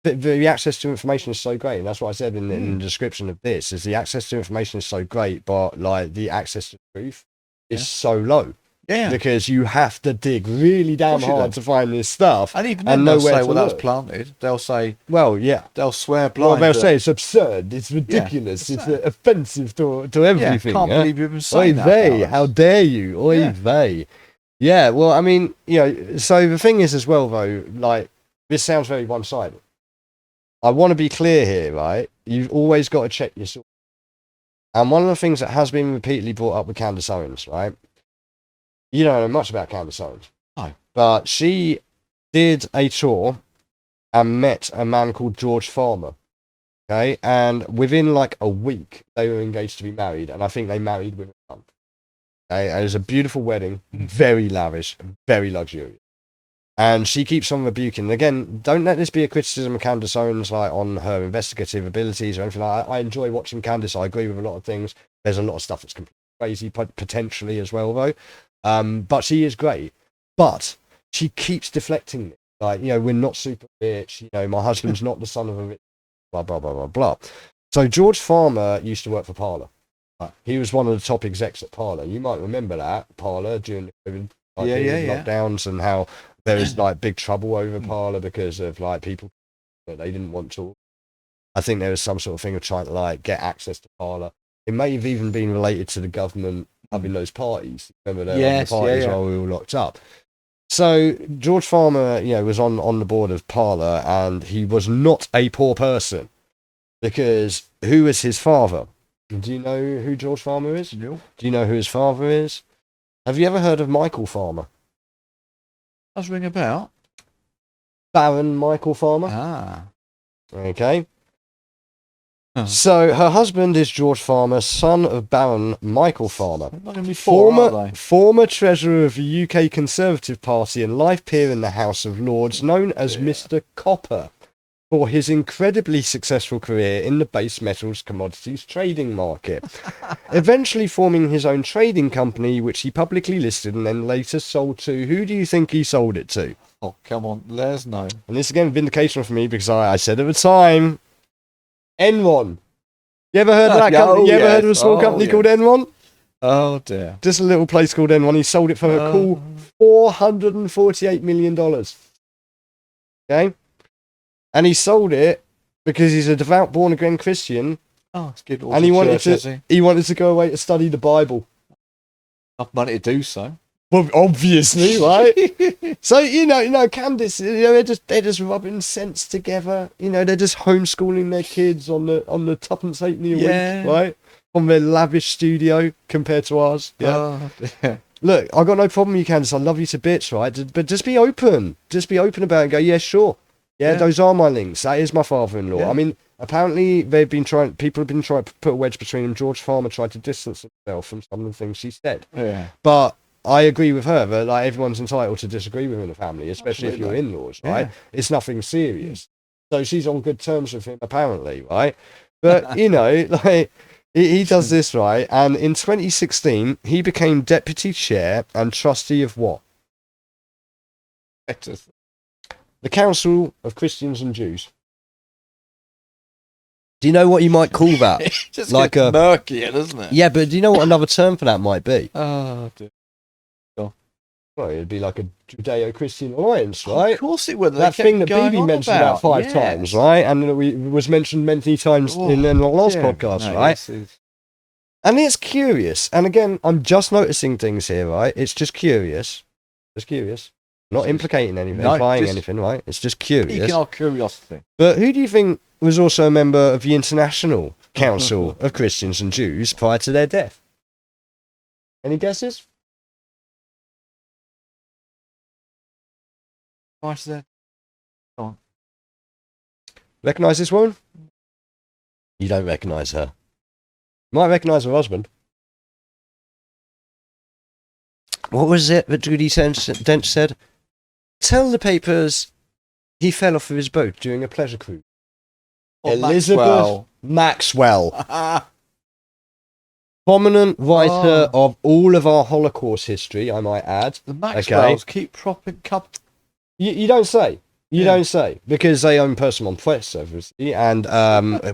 The access to information is so great, and that's what I said in the description of this, is the access to information is so great, but the access to truth is so low. Yeah. Because you have to dig really damn hard to find this stuff. And even then they'll say, well, that's planted. They'll say... Well, yeah. They'll swear blind. Well, they'll say it's absurd, it's ridiculous, it's offensive to everything. Can't believe you've been saying that. How dare you? Oy vey. Yeah, well, I mean, so the thing is as well, though, this sounds very one-sided. I want to be clear here, right? You've always got to check your source. And one of the things that has been repeatedly brought up with Candace Owens, right? You don't know much about Candace Owens. No. But she did a tour and met a man called George Farmer. Okay? And within a week, they were engaged to be married. And I think they married within a month. Okay? And it was a beautiful wedding, very lavish, very luxurious. And she keeps on rebuking. Again, don't let this be a criticism of Candace Owens on her investigative abilities or anything like that. I enjoy watching Candace. I agree with a lot of things. There's a lot of stuff that's completely crazy, potentially as well, though. But she is great. But she keeps deflecting it. We're not super rich. My husband's not the son of a rich... Blah, blah, blah, blah, blah. So George Farmer used to work for Parler. He was one of the top execs at Parler. You might remember that, Parler, during the COVID lockdowns and how... There was big trouble over Parler because of people that they didn't want to. I think there was some sort of thing of trying to get access to Parler. It may have even been related to the government having those parties. Remember the parties while we were all locked up. So George Farmer, was on the board of Parler, and he was not a poor person because who was his father? Do you know who George Farmer is? No. Do you know who his father is? Have you ever heard of Michael Farmer? Does ring a bell. Baron Michael Farmer. Ah. Okay. So her husband is George Farmer, son of Baron Michael Farmer, former treasurer of the UK Conservative Party and life peer in the House of Lords, known as Mr. Copper. for his incredibly successful career in the base metals commodities trading market, eventually forming his own trading company, which he publicly listed and then later sold to. Who do you think he sold it to? Oh, come on, there's no. And this again, vindication for me, because I said at the time, Enron. You ever heard of that company? You ever heard of a small company called Enron? Oh dear. Just a little place called Enron. He sold it for a cool $448 million. Okay? And he sold it because he's a devout born-again Christian. Oh, it's good. And he wanted to go away to study the Bible. Enough money to do so. Well, obviously, right? So, Candace, they're just rubbing sense together. They're just homeschooling their kids on the tuppence halfpenny a week, right? On their lavish studio compared to ours. Yeah. Oh, Look, I got no problem with you, Candace. I love you to bits, right? But just be open. Just be open about it and go, yeah, sure. Yeah, those are my links. That is my father-in-law. Yeah. I mean, apparently people have been trying to put a wedge between them. George Farmer tried to distance himself from some of the things she said. Yeah. But I agree with her that everyone's entitled to disagree with in the family, especially if you're in-laws, right? Yeah. It's nothing serious. So she's on good terms with him, apparently, right? But, he does this, right? And in 2016, he became deputy chair and trustee of what? The Council of Christians and Jews. Do you know what you might call that? Just like a murky, doesn't it? Yeah, but do you know what another term for that might be? Oh, dear. Well, it'd be like a Judeo-Christian alliance, right? Of course it would. That thing that Bibi mentioned about 5 times, right? And it was mentioned many times in the last podcast, right? And it's curious. And again, I'm just noticing things here, right? It's just curious. Just curious. Not implicating anything, implying anything, right? It's just curious. Piquing our curiosity. But who do you think was also a member of the International Council of Christians and Jews prior to their death? Any guesses? Prior to their... Go on. Recognise this woman? You don't recognise her. You might recognise her husband. What was it that Judy Dench said? Tell the papers he fell off of his boat during a pleasure cruise. Elizabeth Maxwell. Prominent writer of all of our Holocaust history, I might add. The Maxwells keep propping up. You don't say. You don't say. Because they own Persimmon Press, obviously. And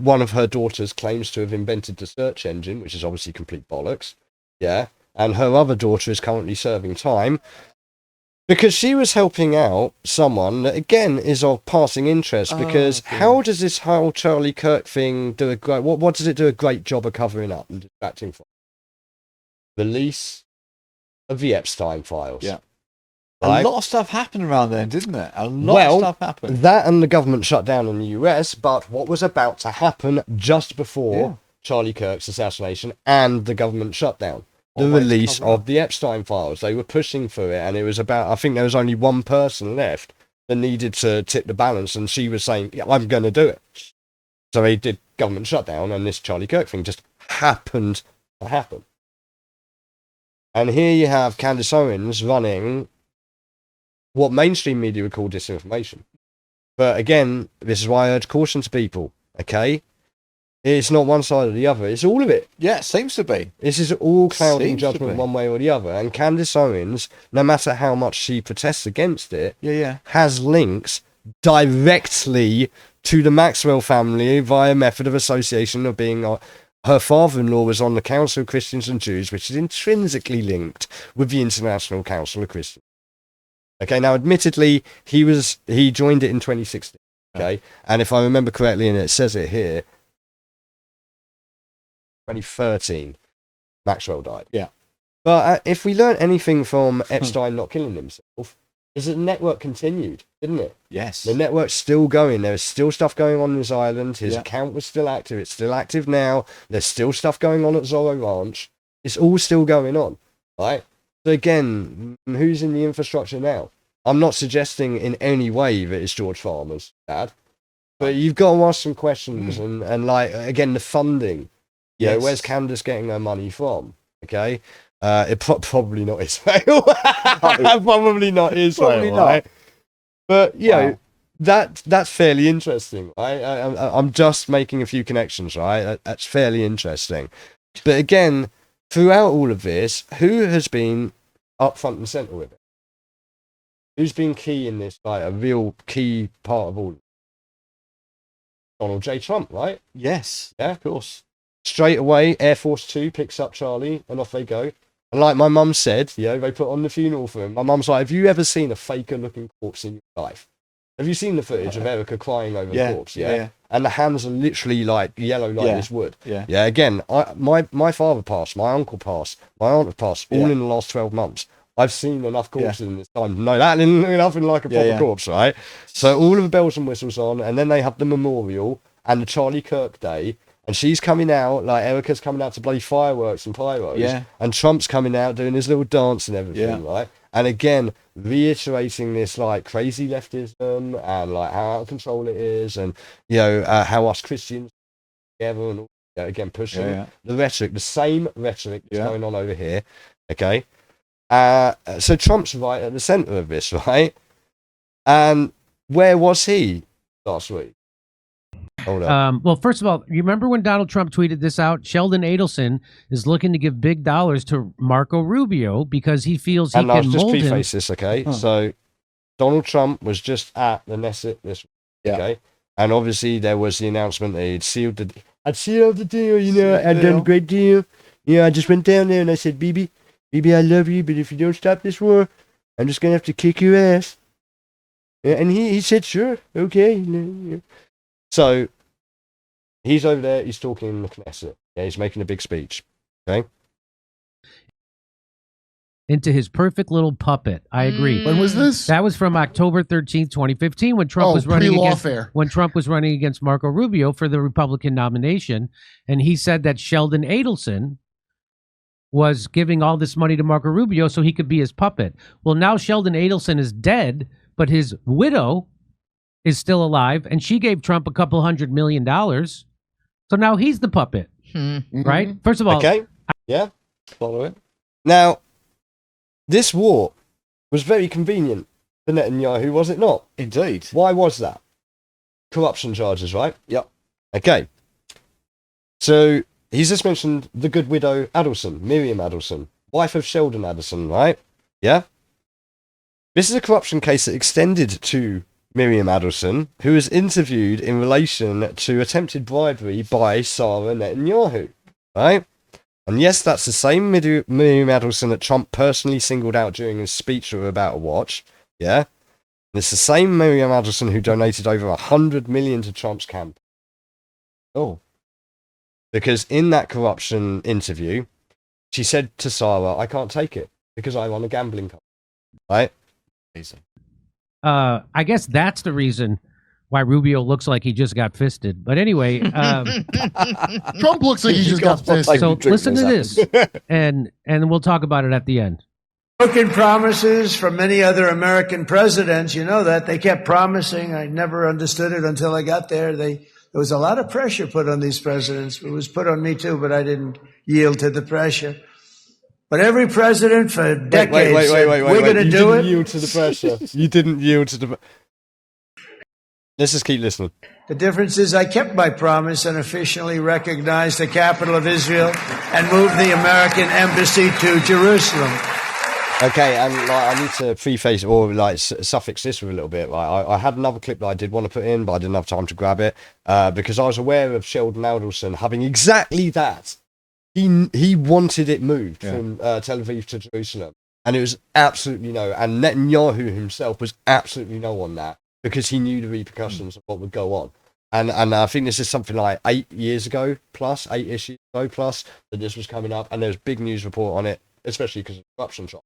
one of her daughters claims to have invented the search engine, which is obviously complete bollocks. Yeah. And her other daughter is currently serving time because she was helping out someone that, again, is of passing interest. Because how does this whole Charlie Kirk thing do a great... What does it do a great job of covering up and distracting from? Release of the Epstein files. Yeah. Right? A lot of stuff happened around then, didn't it? A lot of stuff happened. That and the government shut down in the US, but what was about to happen just before Charlie Kirk's assassination and the government shutdown? The release of the Epstein files. They were pushing for it, and it was about, I think there was only one person left that needed to tip the balance, and she was saying, yeah, I'm going to do it. So they did government shutdown, and this Charlie Kirk thing just happened to happen. And here you have Candace Owens running what mainstream media would call disinformation. But again, this is why I urge caution to people, okay? It's not one side or the other, it's all of it. Yeah, it seems to be. This is all clouding judgment one way or the other. And Candace Owens, no matter how much she protests against it, has links directly to the Maxwell family via method of association of being... her father-in-law was on the Council of Christians and Jews, which is intrinsically linked with the International Council of Christians. Okay, now admittedly, he joined it in 2016. Okay, and if I remember correctly, and it says it here, 2013, Maxwell died. Yeah. But if we learn anything from Epstein not killing himself, is that the network continued, didn't it? Yes. The network's still going. There's still stuff going on in his island. His account was still active. It's still active now. There's still stuff going on at Zorro Ranch. It's all still going on, right? So again, who's in the infrastructure now? I'm not suggesting in any way that it's George Farmer's dad, but you've got to ask some questions and like, again, the funding. Yeah, where's Candace getting her money from? Okay, probably not Israel. Probably not Israel. Probably not. Right? But you know, that's fairly interesting, right? I'm just making a few connections, right? That's fairly interesting. But again, throughout all of this, who has been up front and centre with it? Who's been key in this, like a real key part of all of it? Donald J. Trump, right? Yes. Yeah, of course. Straight away, Air Force 2 picks up Charlie, and off they go. And like my mum said, they put on the funeral for him. My mum's like, have you ever seen a faker-looking corpse in your life? Have you seen the footage of Erica crying over the corpse? Yeah. And the hands are literally like yellow like this wood. Yeah. Yeah, again, my father passed, my uncle passed, my aunt have passed, all in the last 12 months. I've seen enough corpses in this time to know that nothing like a proper corpse, right? So all of the bells and whistles on, and then they have the memorial and the Charlie Kirk Day. And she's coming out, like Erica's coming out to bloody fireworks and pyros. Yeah. And Trump's coming out doing his little dance and everything, right? And again, reiterating this like crazy leftism and like how out of control it is, and how us Christians together and again pushing the rhetoric, the same rhetoric that's going on over here. Okay. So Trump's right at the centre of this, right? And where was he last week? Hold on. Well, first of all, you remember when Donald Trump tweeted this out? Sheldon Adelson is looking to give big dollars to Marco Rubio because he feels he can mold him. And I'll just preface this, okay? So Donald Trump was just at the Knesset this week, okay? And obviously there was the announcement that I'd sealed the deal, I'd done a great deal. I just went down there and I said, Bibi, I love you, but if you don't stop this war, I'm just going to have to kick your ass. And he said, sure, okay. So he's over there, he's talking in the Knesset. Yeah, he's making a big speech. Okay. Into his perfect little puppet. I agree. When was this? That was from October 13th, 2015, when Trump was running against Marco Rubio for the Republican nomination. And he said that Sheldon Adelson was giving all this money to Marco Rubio so he could be his puppet. Well, now Sheldon Adelson is dead, but his widow is still alive, and she gave Trump a couple $100 million. So now he's the puppet, right? First of all, okay, follow it. Now, this war was very convenient for Netanyahu, was it not? Indeed. Why was that? Corruption charges, right? Yep. Okay. So he's just mentioned the good widow Adelson, Miriam Adelson, wife of Sheldon Adelson, right? Yeah. This is a corruption case that extended to Miriam Adelson, who was interviewed in relation to attempted bribery by Sarah Netanyahu, right? And yes, that's the same Miriam Adelson that Trump personally singled out during his speech we were about to watch, yeah? And it's the same Miriam Adelson who donated over $100 million to Trump's campaign. Oh. Because in that corruption interview, she said to Sarah, I can't take it because I run a gambling company, right? Easy. I guess that's the reason why Rubio looks like he just got fisted. But anyway, Trump looks like he just got fisted. So listen to this, and we'll talk about it at the end. Broken promises from many other American presidents. You know that they kept promising. I never understood it until I got there. There was a lot of pressure put on these presidents. It was put on me too, but I didn't yield to the pressure. But every president for decades said, we're going to do it. You didn't yield to the pressure. You didn't yield to the... Let's just keep listening. The difference is I kept my promise and officially recognized the capital of Israel and moved the American embassy to Jerusalem. Okay, and I need to preface or suffix this with a little bit. I had another clip that I did want to put in, but I didn't have time to grab it because I was aware of Sheldon Adelson having exactly that. He wanted it moved from Tel Aviv to Jerusalem, and it was absolutely no. And Netanyahu himself was absolutely no on that because he knew the repercussions of what would go on. And I think this is something like 8 years ago plus, 8-ish years ago plus, that this was coming up, and there was a big news report on it, especially because of corruption trial.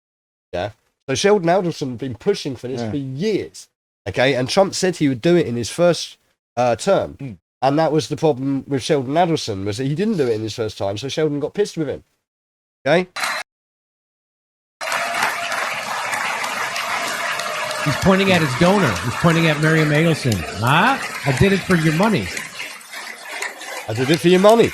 Yeah. So Sheldon Adelson had been pushing for this for years. Okay, and Trump said he would do it in his first term. And that was the problem with Sheldon Adelson, was that he didn't do it in his first time, so Sheldon got pissed with him. Okay? He's pointing at his donor. He's pointing at Miriam Adelson. Huh? I did it for your money. I did it for your money.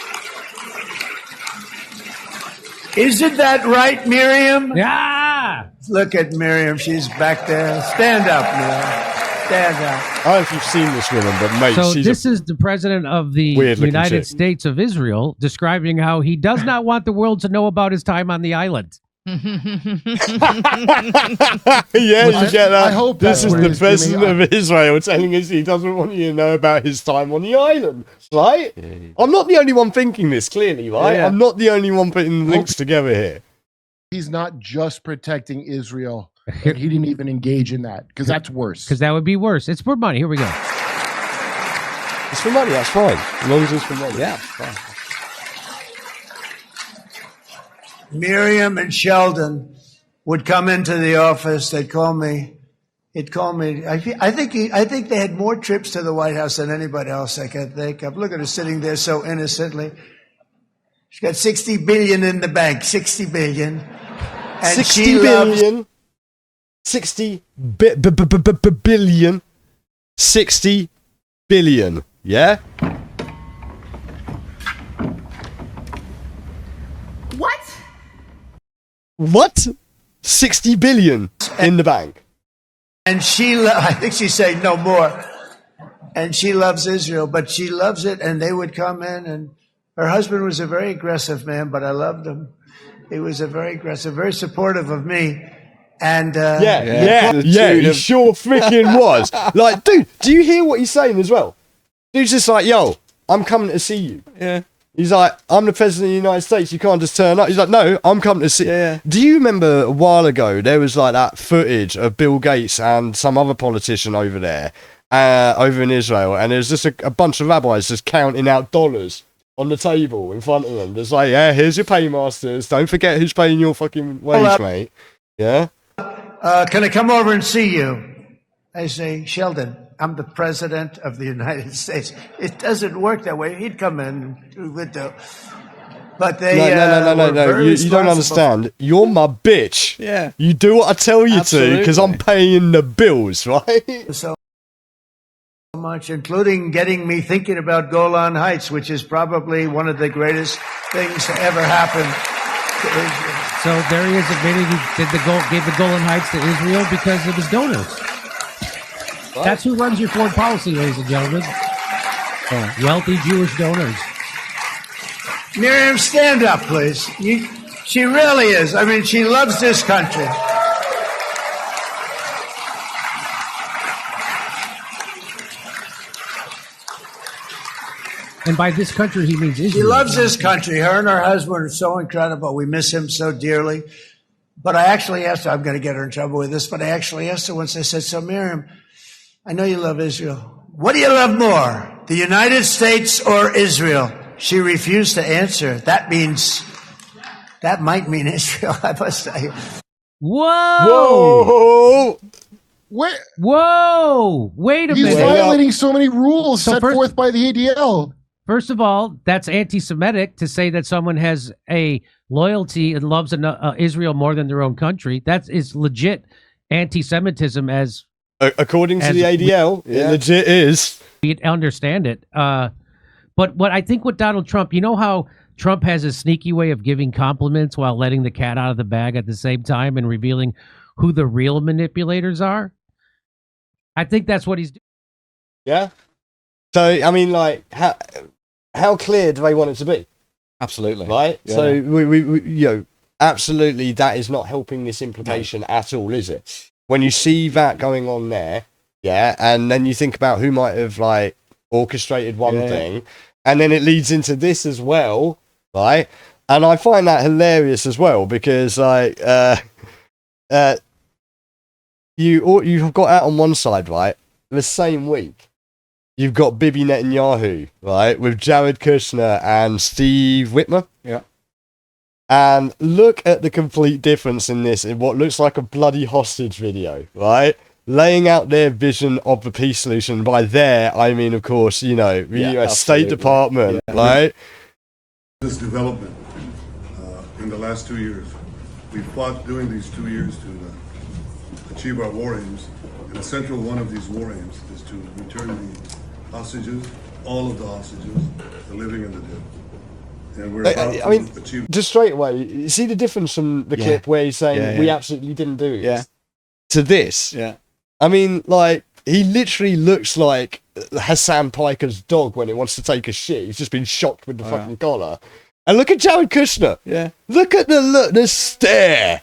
Isn't that right, Miriam? Yeah! Look at Miriam. She's back there. Stand up, Miriam. standout. I don't know if you've seen this woman, but mate, So she's this is the president of the United States of Israel describing how he does not want the world to know about his time on the island. Yeah, you get that. I hope this is what the it is, president Jimmy. of Israel telling us he doesn't want you to know about his time on the island, right? I'm not the only one thinking this, clearly, right? Yeah. I'm not the only one putting the links together here. He's not just protecting Israel, and he didn't even engage in that because that's worse. Because that would be worse. It's for money. Here we go. It's for money, that's fine. As long as it's for money. Yeah, fine. Miriam and Sheldon would come into the office. They'd call me. He'd call me. I think they had more trips to the White House than anybody else I can think of. Look at her sitting there so innocently. She's got $60 billion in the bank. $60 billion. And 60 she billion. loves 60 billion. 60 billion. Yeah? What? 60 billion in the bank. And I think she's saying no more. And she loves Israel, but she loves it. And they would come in, and her husband was a very aggressive man, but I loved him. He was a very aggressive, very supportive of me. And he sure freaking was. Like, dude, do you hear what he's saying as well? Dude's just like, yo, I'm coming to see you. Yeah. He's like, I'm the president of the United States. You can't just turn up. He's like, no, I'm coming to see. Yeah. Do you remember a while ago there was like that footage of Bill Gates and some other politician over there, over in Israel, and there's just a bunch of rabbis just counting out dollars on the table in front of them. There's like, yeah, here's your paymasters. Don't forget who's paying your fucking wage, mate. Yeah. Can I come over and see you? I say, Sheldon, I'm the president of the United States. It doesn't work that way. He'd come in, would do. But they no. You don't understand. You're my bitch. Yeah. You do what I tell you Absolutely. to, because I'm paying the bills, right? So much, including getting me thinking about Golan Heights, which is probably one of the greatest things to ever happen to Israel. So there he is admitting he gave the Golan Heights to Israel because of his donors. What? That's who runs your foreign policy, ladies and gentlemen. Wealthy Jewish donors. Miriam, stand up, please. She really is. I mean, she loves this country. And by this country, he means Israel. She loves this country. Her and her husband are so incredible. We miss him so dearly. But I actually asked her, I'm going to get her in trouble with this, but I actually asked her once, I said, so Miriam, I know you love Israel. What do you love more, the United States or Israel? She refused to answer. That might mean Israel, I must say. Whoa! Whoa! Wait a He's minute. violating so many rules set forth by the ADL. First of all, that's anti-Semitic to say that someone has a loyalty and loves Israel more than their own country. That is legit anti-Semitism as... According to the ADL, it legit is. We understand it. But what Donald Trump, you know how Trump has a sneaky way of giving compliments while letting the cat out of the bag at the same time and revealing who the real manipulators are? I think that's what he's doing. Yeah. So, I mean, like, how clear do they want it to be? Absolutely. Right? Yeah. So, we absolutely, that is not helping this implication at all, is it? When you see that going on there, yeah, and then you think about who might have, like, orchestrated one thing, and then it leads into this as well, right? And I find that hilarious as well, because, like, you've got out on one side, right? The same week, you've got Bibi Netanyahu, right, with Jared Kushner and Steve Whitmer. Yeah. And look at the complete difference in this, in what looks like a bloody hostage video, right? Laying out their vision of the peace solution. By there, I mean, of course, the US State Department, right? This development in the last 2 years, we fought during these 2 years to achieve our war aims. And a central one of these war aims is to return the hostages, all of the hostages, the living and the dead. And we're about to achieve. Just straight away, you see the difference from the clip where he's saying we absolutely didn't do it to this. Yeah. I mean, like, he literally looks like Hassan Piker's dog when it wants to take a shit. He's just been shocked with the fucking collar. And look at Jared Kushner. Yeah. Look at the stare.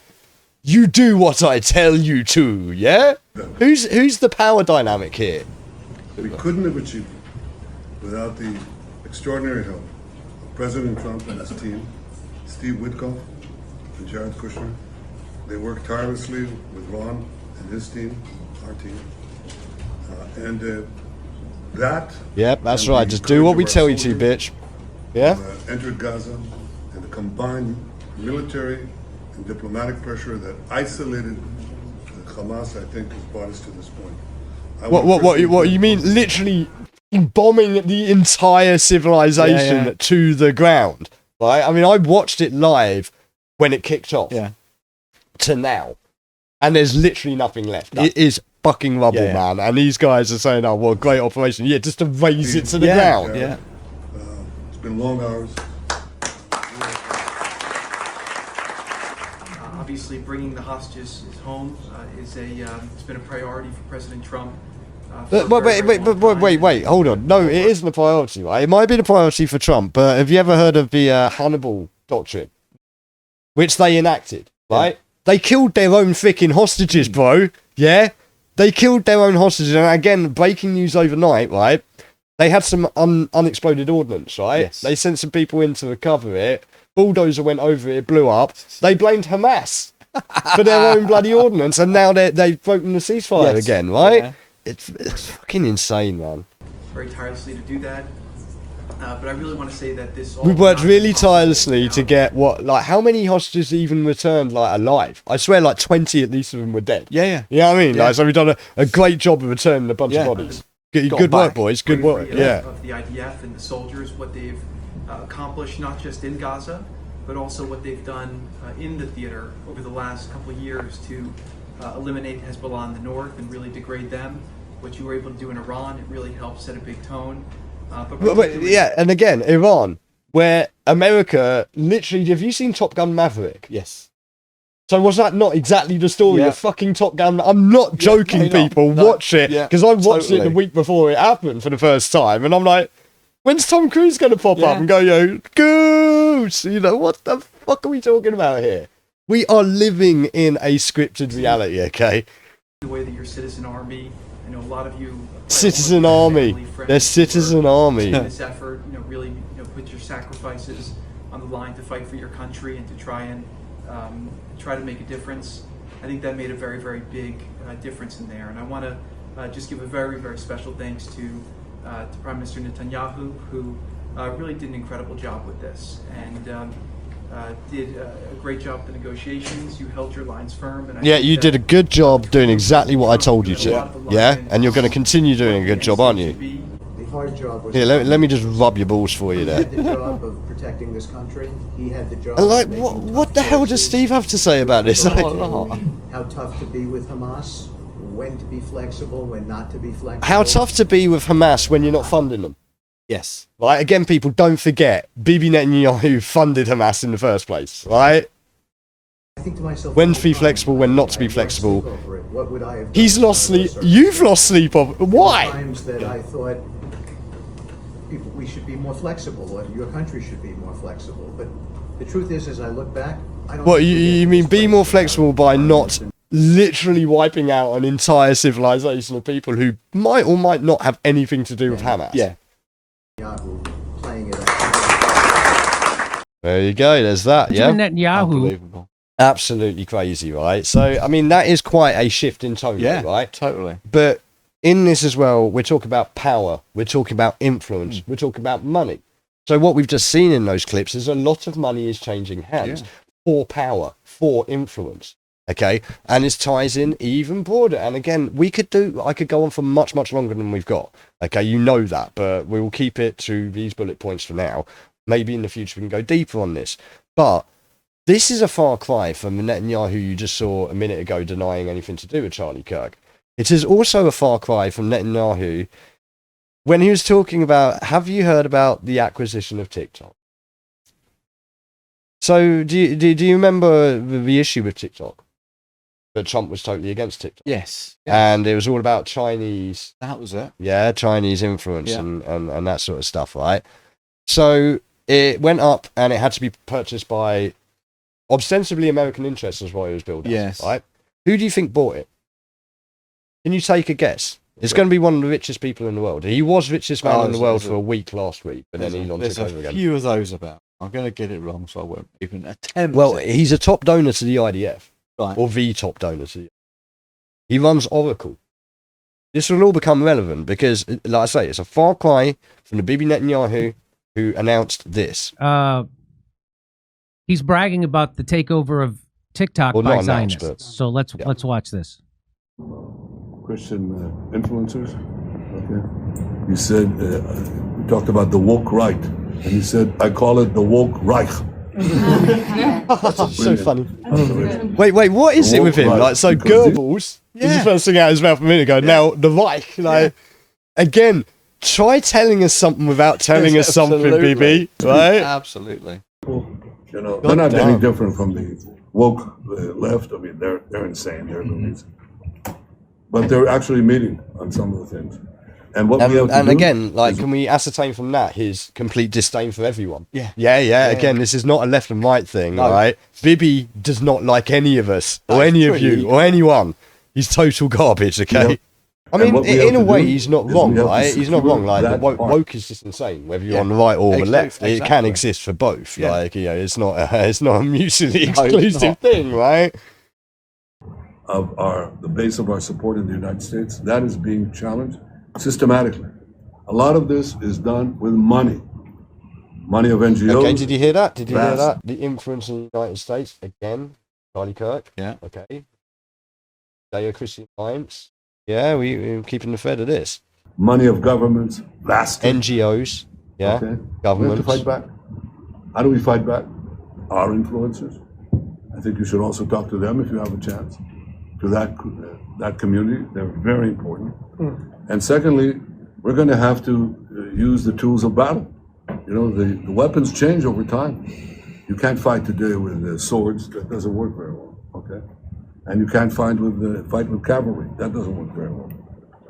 You do what I tell you to, yeah? Who's the power dynamic here? We couldn't have achieved it without the extraordinary help of President Trump and his team, Steve Witkoff and Jared Kushner. They worked tirelessly with Ron and his team, our team. That... Yep, that's right. Just do what we tell you to, bitch. Yeah? Entered Gaza, and the combined military and diplomatic pressure that isolated Hamas, I think, has brought us to this point. What you mean? Literally bombing the entire civilization to the ground, right? I mean, I watched it live when it kicked off to now, and there's literally nothing left. It is fucking rubble, man. And these guys are saying, "Oh, well, great operation, just to raise it to the ground." It's been long hours. Obviously, bringing the hostages home it's been a priority for President Trump. Wait, hold on. No, it isn't a priority, right? It might be a priority for Trump, but have you ever heard of the Hannibal Doctrine, which they enacted, right? Yeah. They killed their own freaking hostages, bro. Yeah? They killed their own hostages. And again, breaking news overnight, right? They had some unexploded ordnance, right? Yes. They sent some people in to recover it. Bulldozer went over it, blew up. They blamed Hamas for their own bloody ordnance, and now they've broken the ceasefire again, right? Yeah. It's fucking insane, man. Very tirelessly to do that, but I really want to say that this. We worked really tirelessly to get how many hostages even returned alive? I swear, 20 at least of them were dead. Yeah. You know what I mean? Yeah. So we've done a great job of returning a bunch of bodies. Good work, boys. Good work. Yeah. Of the IDF and the soldiers, what they've accomplished, not just in Gaza, but also what they've done in the theater over the last couple of years to eliminate Hezbollah in the north and really degrade them. What you were able to do in Iran, it really helped set a big tone. And again, Iran, where America literally... Have you seen Top Gun Maverick? Yes. So was that not exactly the story of fucking Top Gun? I'm not joking, people. Watch it, because I watched it the week before it happened for the first time, and I'm like, when's Tom Cruise going to pop up and go, Goose? What the fuck are we talking about here? We are living in a scripted reality, okay? The way that your citizen army, I know a lot of you... Citizen army. They're citizen army. This effort, really put your sacrifices on the line to fight for your country and to try to make a difference. I think that made a very, very big difference in there. And I want to just give a very, very special thanks to Prime Minister Netanyahu, who really did an incredible job with this and did a great job with the negotiations. You held your lines firm. And you did a good job doing exactly what I told you to. Yeah? And you're going to continue doing a good job, aren't you? The hard job was... Here, let me just rub your balls for you there. He had the job of protecting this country. He had the job and what the hell does Steve have to say about this? How tough to be with Hamas, when to be flexible, when not to be flexible. How tough to be with Hamas when you're not funding them. Yes. Right, again, people, don't forget, Bibi Netanyahu funded Hamas in the first place, right? I think to myself, when to be flexible, when not to be flexible. What would I have done? He's lost sleep. You've lost sleep over. Why? Times that I thought we should be more flexible, or your country should be more flexible. But the truth is, as I look back, I don't... What, you mean be more flexible by not literally wiping out an entire civilization of people who might or might not have anything to do with Hamas? Yeah. There you go, there's that, yeah? Netanyahu. Absolutely crazy, right? So, I mean, that is quite a shift in tone, right? Totally. But in this as well, we're talking about power, we're talking about influence, we're talking about money. So what we've just seen in those clips is a lot of money is changing hands for power, for influence. Okay, and it ties in even broader. And again, I could go on for much, much longer than we've got. Okay, you know that, but we will keep it to these bullet points for now. Maybe in the future we can go deeper on this. But this is a far cry from Netanyahu you just saw a minute ago denying anything to do with Charlie Kirk. It is also a far cry from Netanyahu when he was talking about, have you heard about the acquisition of TikTok? So do you remember the issue with TikTok? But Trump was totally against TikTok. Yes. And it was all about Chinese. That was it. Yeah, Chinese influence and that sort of stuff, right? So it went up and it had to be purchased by ostensibly American interests as what it was built as. Yes. Right? Who do you think bought it? Can you take a guess? It's going to be one of the richest people in the world. He was richest man in the world for a week last week, but then Elon took over again. There's a few of those about. I'm going to get it wrong, so I won't even attempt. Well, he's a top donor to the IDF. Right. Or the top donor to the He runs Oracle. This will all become relevant because, like I say, it's a far cry from the Bibi Netanyahu who announced this. He's bragging about the takeover of TikTok by Zionists. So let's watch this. Christian influencers. Okay. You said we talked about the woke right, and he said I call it the woke Reich. That's so funny. Wait, what is it with him? Like, so Goebbels is the first thing out of his mouth a minute ago. Now the Reich, like, again, try telling us something without telling us something, BB. Right? Absolutely. You know, they're not any different from the woke left. I mean, they're insane. They're loonies. But they're actually meeting on some of the things. And what we have to do again, like, can we ascertain from that his complete disdain for everyone? Yeah. Again, this is not a left and right thing, right? Bibi does not like any of us, or any of you, or anyone. He's total garbage, okay? I mean, in a way, he's not wrong, right? He's not wrong. Like, woke is just insane, whether you're on the right or the left. It can exist for both. Like, you know, it's not a mutually exclusive thing, right? Of the base of our support in the United States, that is being challenged systematically. A lot of this is done with money of NGOs. Okay, did you hear that? The influence in the United States, again, Charlie Kirk. Yeah. Okay. Judeo-Christian Alliance. Yeah, we're keeping the thread of this. Money of governments, NGOs. Yeah. Okay. Governments. We have to fight back. How do we fight back? Our influencers. I think you should also talk to them if you have a chance. To that community, they're very important. And secondly, we're going to have to use the tools of battle. You know, the weapons change over time. You can't fight today with swords. That doesn't work very well. Okay, and you can't fight with cavalry. That doesn't work very well.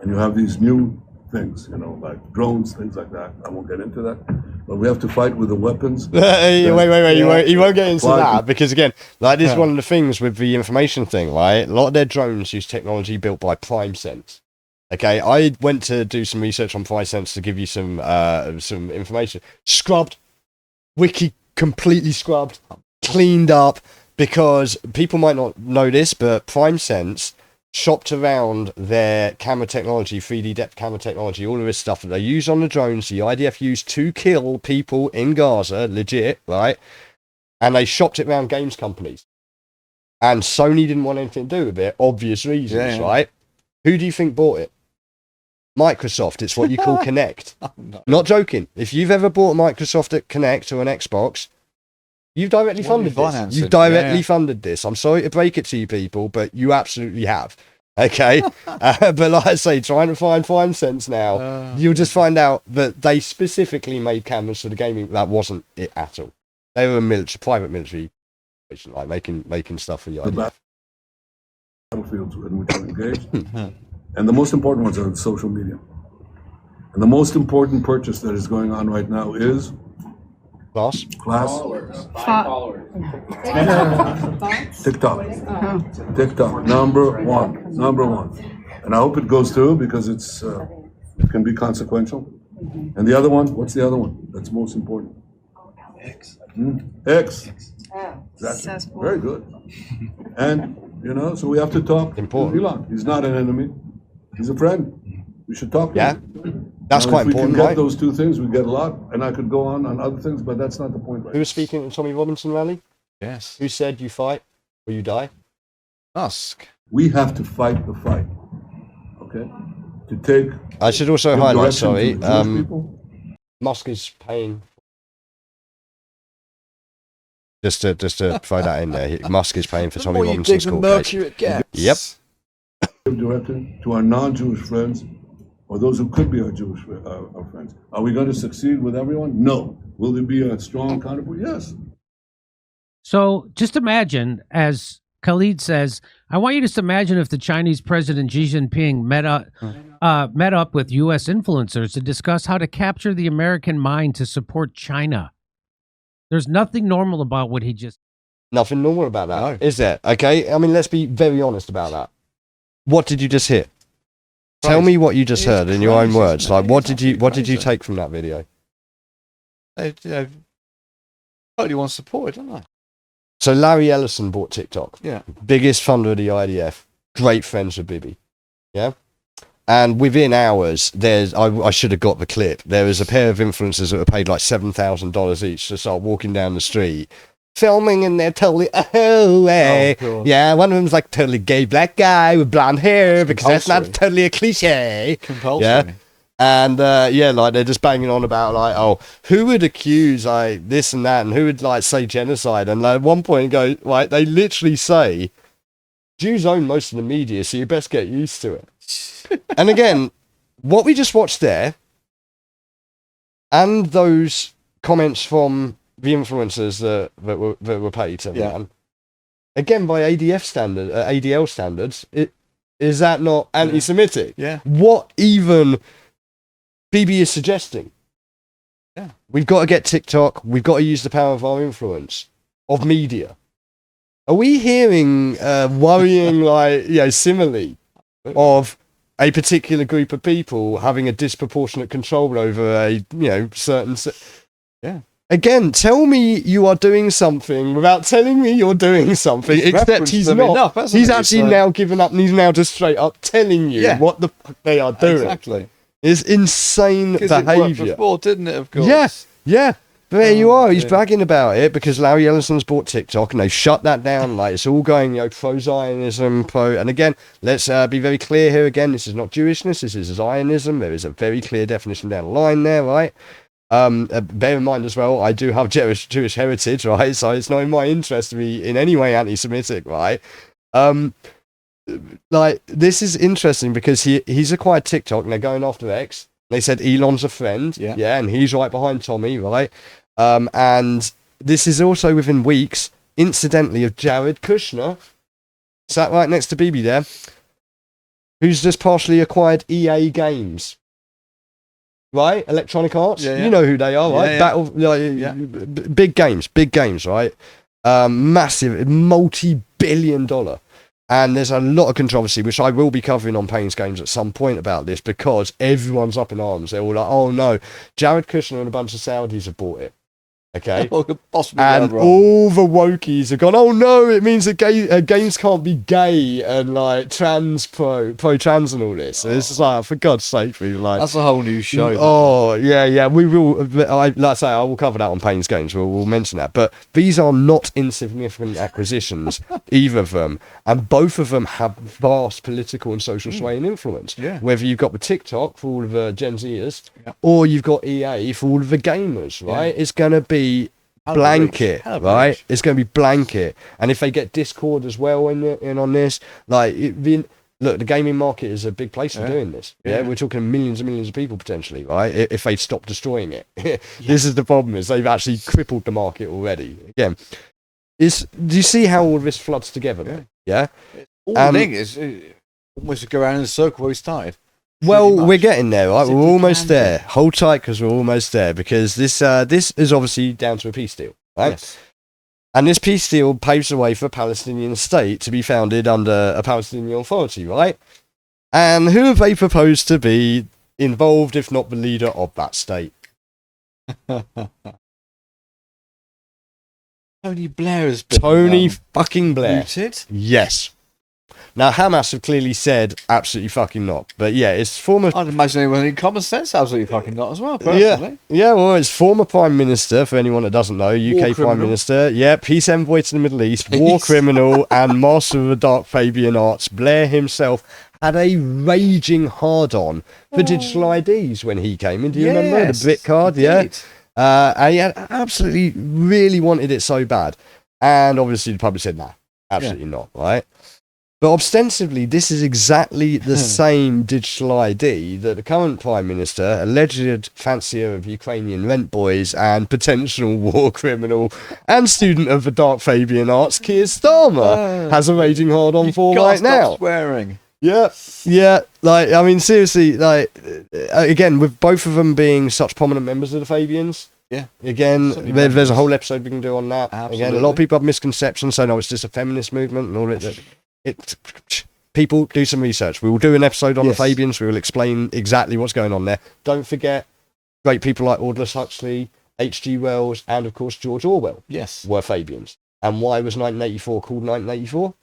And you have these new things, you know, like drones, things like that. I won't get into that. But we have to fight with the weapons. Wait. You won't get into that because, again, like, this is one of the things with the information thing, right? A lot of their drones use technology built by PrimeSense. Okay, I went to do some research on PrimeSense to give you some information. Scrubbed, wiki completely scrubbed, cleaned up, because people might not know this, but PrimeSense shopped around their camera technology, 3D depth camera technology, all of this stuff that they use on the drones, the IDF used to kill people in Gaza, legit, right? And they shopped it around games companies. And Sony didn't want anything to do with it, obvious reasons, right? Who do you think bought it? Microsoft. It's what you call Kinect. Not joking. If you've ever bought a Microsoft Kinect or an Xbox, you've directly funded this. You've directly funded this. I'm sorry to break it to you people, but you absolutely have. Okay? But like I say, trying to find PrimeSense now, you'll just find out that they specifically made cameras for the gaming. That wasn't it at all. They were a private military, like making stuff for the IDF. Battlefields in which we're engaged. And the most important ones are social media. And the most important purchase that is going on right now is Class. TikTok. Number one. And I hope it goes through because it can be consequential. And the other one, what's the other one that's most important? X. That's very good. And, you know, so we have to talk to Elon. He's not an enemy. He's a friend. We should talk to him. That's quite important, If we can right? get those two things, we get a lot. And I could go on other things, but that's not the point. Who was speaking at the Tommy Robinson rally? Yes. Who said you fight or you die? Musk. We have to fight the fight. Okay? To take... I should also highlight, sorry, Musk is paying... Just to throw that in there, Musk is paying for Tommy Robinson's court case. Yep. Directed to our non-Jewish friends, or those who could be our Jewish our friends. Are we going to succeed with everyone? No. Will there be a strong counterpoint? Yes. So just imagine, as Khalid says, I want you to just imagine if the Chinese President Xi Jinping met up with U.S. influencers to discuss how to capture the American mind to support China. There's nothing normal about what he just... Nothing normal about that, is there? Okay, I mean, let's be very honest about that. What did you just hear? Tell me what you just heard in your own words. Like, what did you take from that video? They totally want to support it, don't they? So Larry Ellison bought TikTok. Yeah. Biggest funder of the IDF. Great friends with Bibi. Yeah. And within hours, I should have got the clip. There was a pair of influencers that were paid like $7,000 each to start walking down the street, filming, and they're totally, yeah, one of them's like totally gay black guy with blonde hair, because that's not totally a cliche. Compulsory. Yeah. And like they're just banging on about like, oh, who would accuse like this and that, and who would like say genocide? And like, at one point, they literally say, Jews own most of the media, so you best get used to it. And again, what we just watched there, and those comments from the influencers that were paid to them, again by ADL standards, is that not anti-Semitic? Yeah. What even BB is suggesting? Yeah. We've got to get TikTok. We've got to use the power of our influence of media. Are we hearing worrying simile of a particular group of people having a disproportionate control over a certain? Yeah. Again, tell me you are doing something without telling me you're doing something. Except he's not. He's actually now given up, and he's now just straight up telling you what the fuck they are doing. Exactly. It's insane behaviour. It worked before, didn't it? Of course. Yeah. But there you are. He's bragging about it because Larry Ellison's bought TikTok, and they've shut that down. Like, it's all going, pro-Zionism, and again, let's be very clear here. Again, this is not Jewishness. This is Zionism. There is a very clear definition down the line there, right? Bear in mind as well, I do have Jewish heritage, right? So it's not in my interest to be in any way anti-Semitic, right? This is interesting because he's acquired TikTok, and they're going after X. They said Elon's a friend, and he's right behind Tommy, right? And this is also within weeks, incidentally, of Jared Kushner, sat right next to BB there, who's just partially acquired EA Games. Right, Electronic Arts. You know who they are, right? Big games, right? Massive, multi-billion-dollar, and there's a lot of controversy, which I will be covering on Payne's Games at some point about this, because everyone's up in arms. They're all like, "Oh no, Jared Kushner and a bunch of Saudis have bought it." Okay, and all the wokies have gone, "Oh no, it means that games can't be gay and like pro-trans and all this." And it's just like, for God's sake, that's a whole new show. Oh yeah, we will. Like I say, I will cover that on Payne's Games. We'll mention that. But these are not insignificant acquisitions, either of them, and both of them have vast political and social sway and influence. Yeah. Whether you've got the TikTok for all of the Gen Zers, or you've got EA for all of the gamers, right? It's gonna be blanket, right? It's going to be blanket, and if they get Discord as well in on this, look, the gaming market is a big place for doing this. We're talking millions and millions of people potentially, right? If they stop destroying it. This is the problem: is they've actually crippled the market already. Again, do you see how all of this floods together? Yeah. All the thing is almost to go around in a circle where we started. Well, we're getting there, right? We're almost there. Hold tight, because we're almost there. Because this is obviously down to a peace deal, right? Yes. And this peace deal paves the way for a Palestinian state to be founded under a Palestinian authority, right? And who have they proposed to be involved, if not the leader of that state? Tony Blair has been Tony fucking Blair. Rooted? Yes. Now, Hamas have clearly said absolutely fucking not. But yeah, it's former... I'd imagine anyone in common sense absolutely fucking not as well, personally. Yeah, well, it's former Prime Minister, for anyone that doesn't know, UK Prime Minister. Yeah, peace envoy to the Middle East, war criminal, and master of the dark Fabian arts. Blair himself had a raging hard-on for digital IDs when he came in. Do you remember the bit card? Yeah. And he had absolutely really wanted it so bad. And obviously the public said, nah, absolutely not, right? But ostensibly, this is exactly the same digital ID that the current Prime Minister, alleged fancier of Ukrainian rent boys and potential war criminal and student of the Dark Fabian arts, Keir Starmer, has a raging hard on for right now. Stop swearing. Yeah, like, I mean, seriously, like, again, with both of them being such prominent members of the Fabians, again, there's a whole episode we can do on that. Absolutely. Again, a lot of people have misconceptions, so no, it's just a feminist movement and all it. People do some research. We will do an episode on the Fabians. We will explain exactly what's going on there. Don't forget, great people like Aldous Huxley, H.G. Wells, and of course George Orwell were Fabians. And why was 1984 called 1984?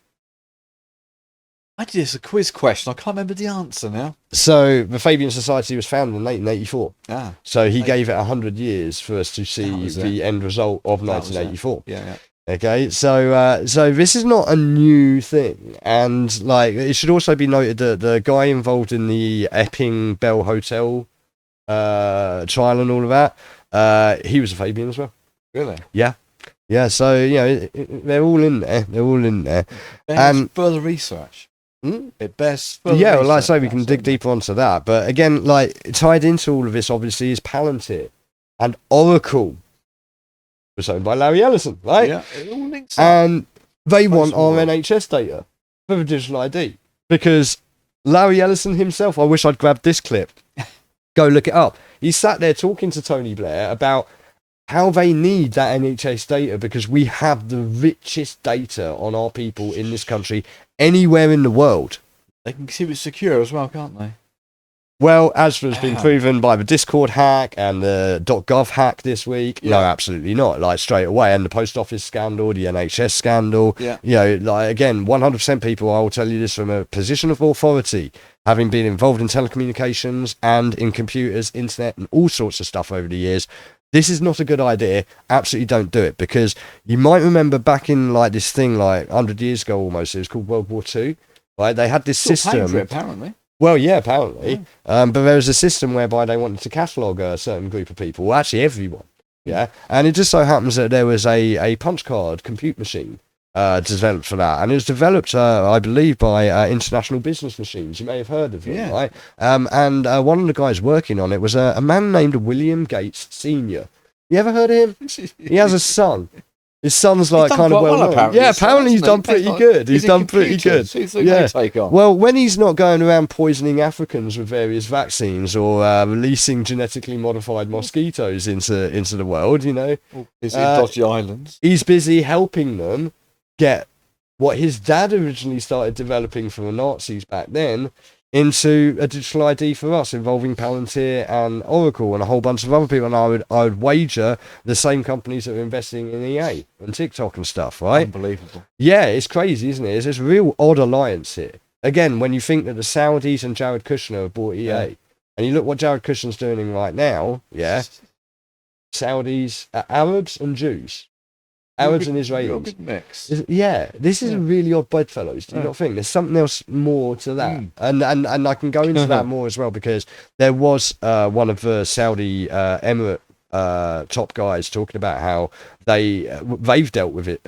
Actually, it's a quiz question. I can't remember the answer now. So the Fabian Society was founded in 1984. Ah. So he gave it 100 years for us to see the end result of 1984. Yeah. Okay, so this is not a new thing, and like it should also be noted that the guy involved in the Epping Bell Hotel trial and all of that, he was a Fabian as well. Really? Yeah. So you know they're all in there. They're all in there. And further research. It bears further well, like I research. say, we can dig deeper onto that. But again, like tied into all of this, obviously, is Palantir and Oracle. Was owned by Larry Ellison, right? Yeah, it all links up. And they want our NHS data for the digital ID because Larry Ellison himself, I wish I'd grabbed this clip. Go look it up. He sat there talking to Tony Blair about how they need that NHS data because we have the richest data on our people in this country anywhere in the world. They can keep it secure as well, can't they? Well, as has been proven by the Discord hack and the .gov hack this week, no, absolutely not. Like straight away, and the post office scandal, the NHS scandal. Yeah. You know, like again, 100% people. I will tell you this from a position of authority, having been involved in telecommunications and in computers, internet, and all sorts of stuff over the years. This is not a good idea. Absolutely don't do it because you might remember back in like this thing like 100 years ago almost. It was called World War II. Right? They had this system. Paying for it, apparently. Well, yeah, apparently. But there was a system whereby they wanted to catalogue a certain group of people, well, actually everyone. Yeah. And it just so happens that there was a punch card compute machine developed for that. And it was developed, I believe, by International Business Machines. You may have heard of them, right? And one of the guys working on it was a man named William Gates Sr. You ever heard of him? He has a son. His son's like kind of well known. Apparently. Yeah, apparently he's done pretty good. He's done pretty good. Yeah. Well, when he's not going around poisoning Africans with various vaccines or releasing genetically modified mosquitoes into the world, you know, He's in dodgy islands. He's busy helping them get what his dad originally started developing for the Nazis back then into a digital ID for us involving Palantir and Oracle and a whole bunch of other people. And I would wager the same companies that are investing in EA and TikTok and stuff, right? Unbelievable. Yeah, it's crazy, isn't it? It's a real odd alliance here. Again, when you think that the Saudis and Jared Kushner have bought EA, and you look what Jared Kushner's doing right now, Saudis, Arabs and Jews. Arabs and Israelis. Good mix. This is a really odd bedfellows. Do you not think? There's something else more to that, and I can go into that more as well because there was one of the Saudi Emirate top guys talking about how they've dealt with it,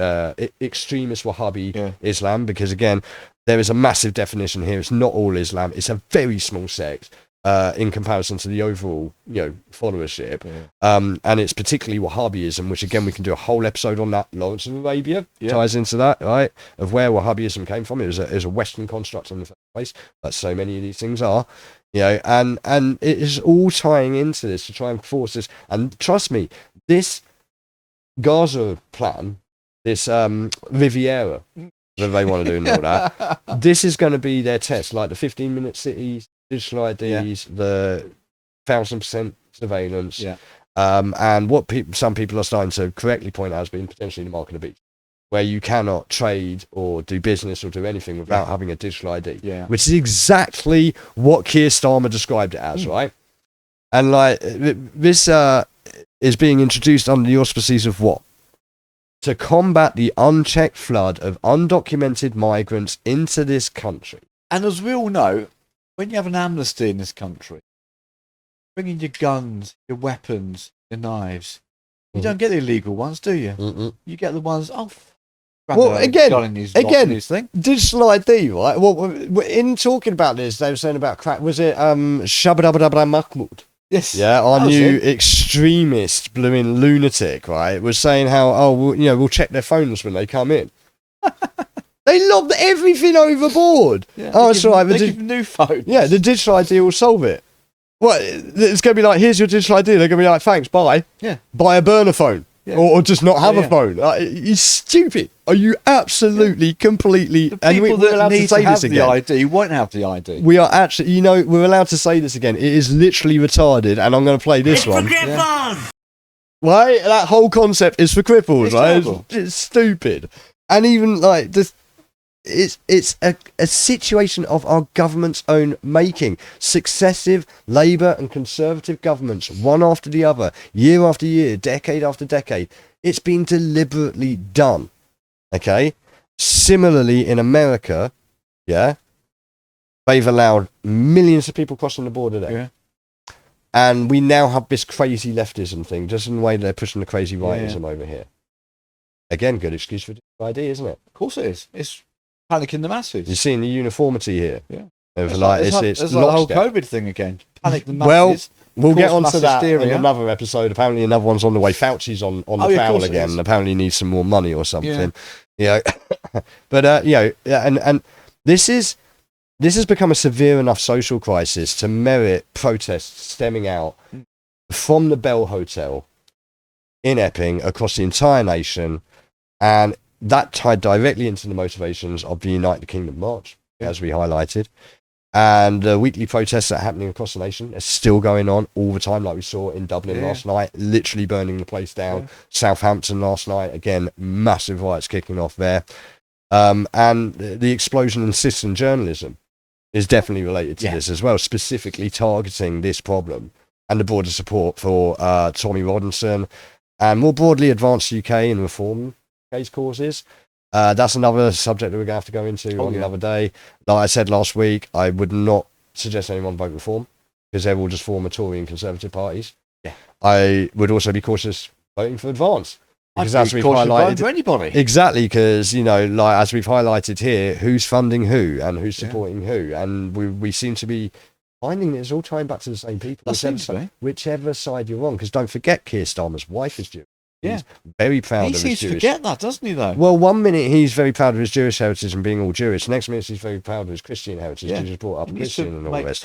extremist Wahhabi Islam, because again there is a massive definition here. It's not all Islam. It's a very small sect. In comparison to the overall, followership, and it's particularly Wahhabism, which again we can do a whole episode on that. Lawrence of Arabia ties into that, right? Of where Wahhabism came from. It was a Western construct in the first place, like so many of these things are, and it is all tying into this to try and force this. And trust me, this Gaza plan, this Riviera that they want to do and all that, this is going to be their test, like the 15-minute cities. Digital IDs, the 1000% surveillance, and what some people are starting to correctly point out has been potentially the mark of the beast, where you cannot trade or do business or do anything without having a digital ID, which is exactly what Keir Starmer described it as, right? And like this is being introduced under the auspices of what? To combat the unchecked flood of undocumented migrants into this country. And as we all know, when you have an amnesty in this country, bringing your guns, your weapons, your knives, you don't get the illegal ones, do you? You get the ones, Well, again, thing. digital ID, right? Well, in talking about this, they were saying about crack. Was it Shabadabadabra Mahmoud? Yes. Yeah, our new extremist, blooming lunatic, right, was saying how, we'll check their phones when they come in. They lobbed everything overboard. Yeah, it's all right. They give new phones. Yeah, the digital ID will solve it. What? It's going to be like, here's your digital ID. They're going to be like, thanks, bye. Yeah. Buy a burner phone. Yeah. Or just not have a phone. You're stupid. Are you absolutely, completely... The people that need to have the ID won't have the ID. We are actually... we're allowed to say this again. It is literally retarded, and I'm going to play this one. Right? That whole concept is for cripples, right? It's stupid. And even, like, this... It's a situation of our government's own making. Successive Labour and Conservative governments, one after the other, year after year, decade after decade. It's been deliberately done. Okay? Similarly, in America, they've allowed millions of people crossing the border there. Yeah. And we now have this crazy leftism thing, just in the way that they're pushing the crazy rightism over here. Again, good excuse for ID, isn't it? Of course it is. It's panicking the masses. You're seeing the uniformity here. Yeah. It's like the whole COVID thing again. Panic the masses. Well, we'll get onto that hysteria. in another episode. Apparently another one's on the way. Fauci's on the prowl again. And apparently needs some more money or something. Yeah. But and this has become a severe enough social crisis to merit protests stemming out from the Bell Hotel in Epping across the entire nation, and that tied directly into the motivations of the United Kingdom March, as we highlighted. And the weekly protests that are happening across the nation are still going on all the time, like we saw in Dublin last night, literally burning the place down. Yeah. Southampton last night, again, massive riots kicking off there. And the explosion in citizen journalism is definitely related to this as well, specifically targeting this problem and the broader support for Tommy Robinson and more broadly advanced UK and reform case causes. That's another subject that we're going to have to go into on another day. Like I said last week, I would not suggest anyone vote reform because they will just form a Tory and Conservative parties. Yeah. I would also be cautious voting for advance. Because as we've highlighted, for anybody. Exactly, because like as we've highlighted here, who's funding who and who's supporting who, and we seem to be finding it's all tying back to the same people. Whichever side you're on, because don't forget, Keir Starmer's wife is Jewish. Yeah, he's very proud of his Jewish. He seems to forget that, doesn't he? Though. Well, one minute he's very proud of his Jewish heritage and being all Jewish. Next minute he's very proud of his Christian heritage. He just brought up Christian and all this.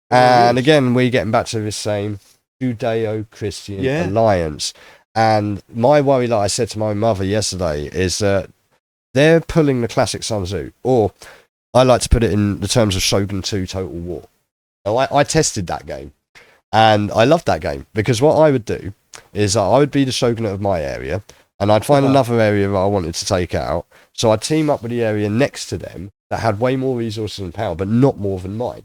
And again, we're getting back to this same Judeo-Christian alliance. And my worry, like I said to my mother yesterday, is that they're pulling the classic Sun Tzu, or I like to put it in the terms of Shogun 2 Total War. Now, I tested that game, and I loved that game, because what I would do is I would be the shogunate of my area, and I'd find another area that I wanted to take out, so I'd team up with the area next to them that had way more resources and power, but not more than mine.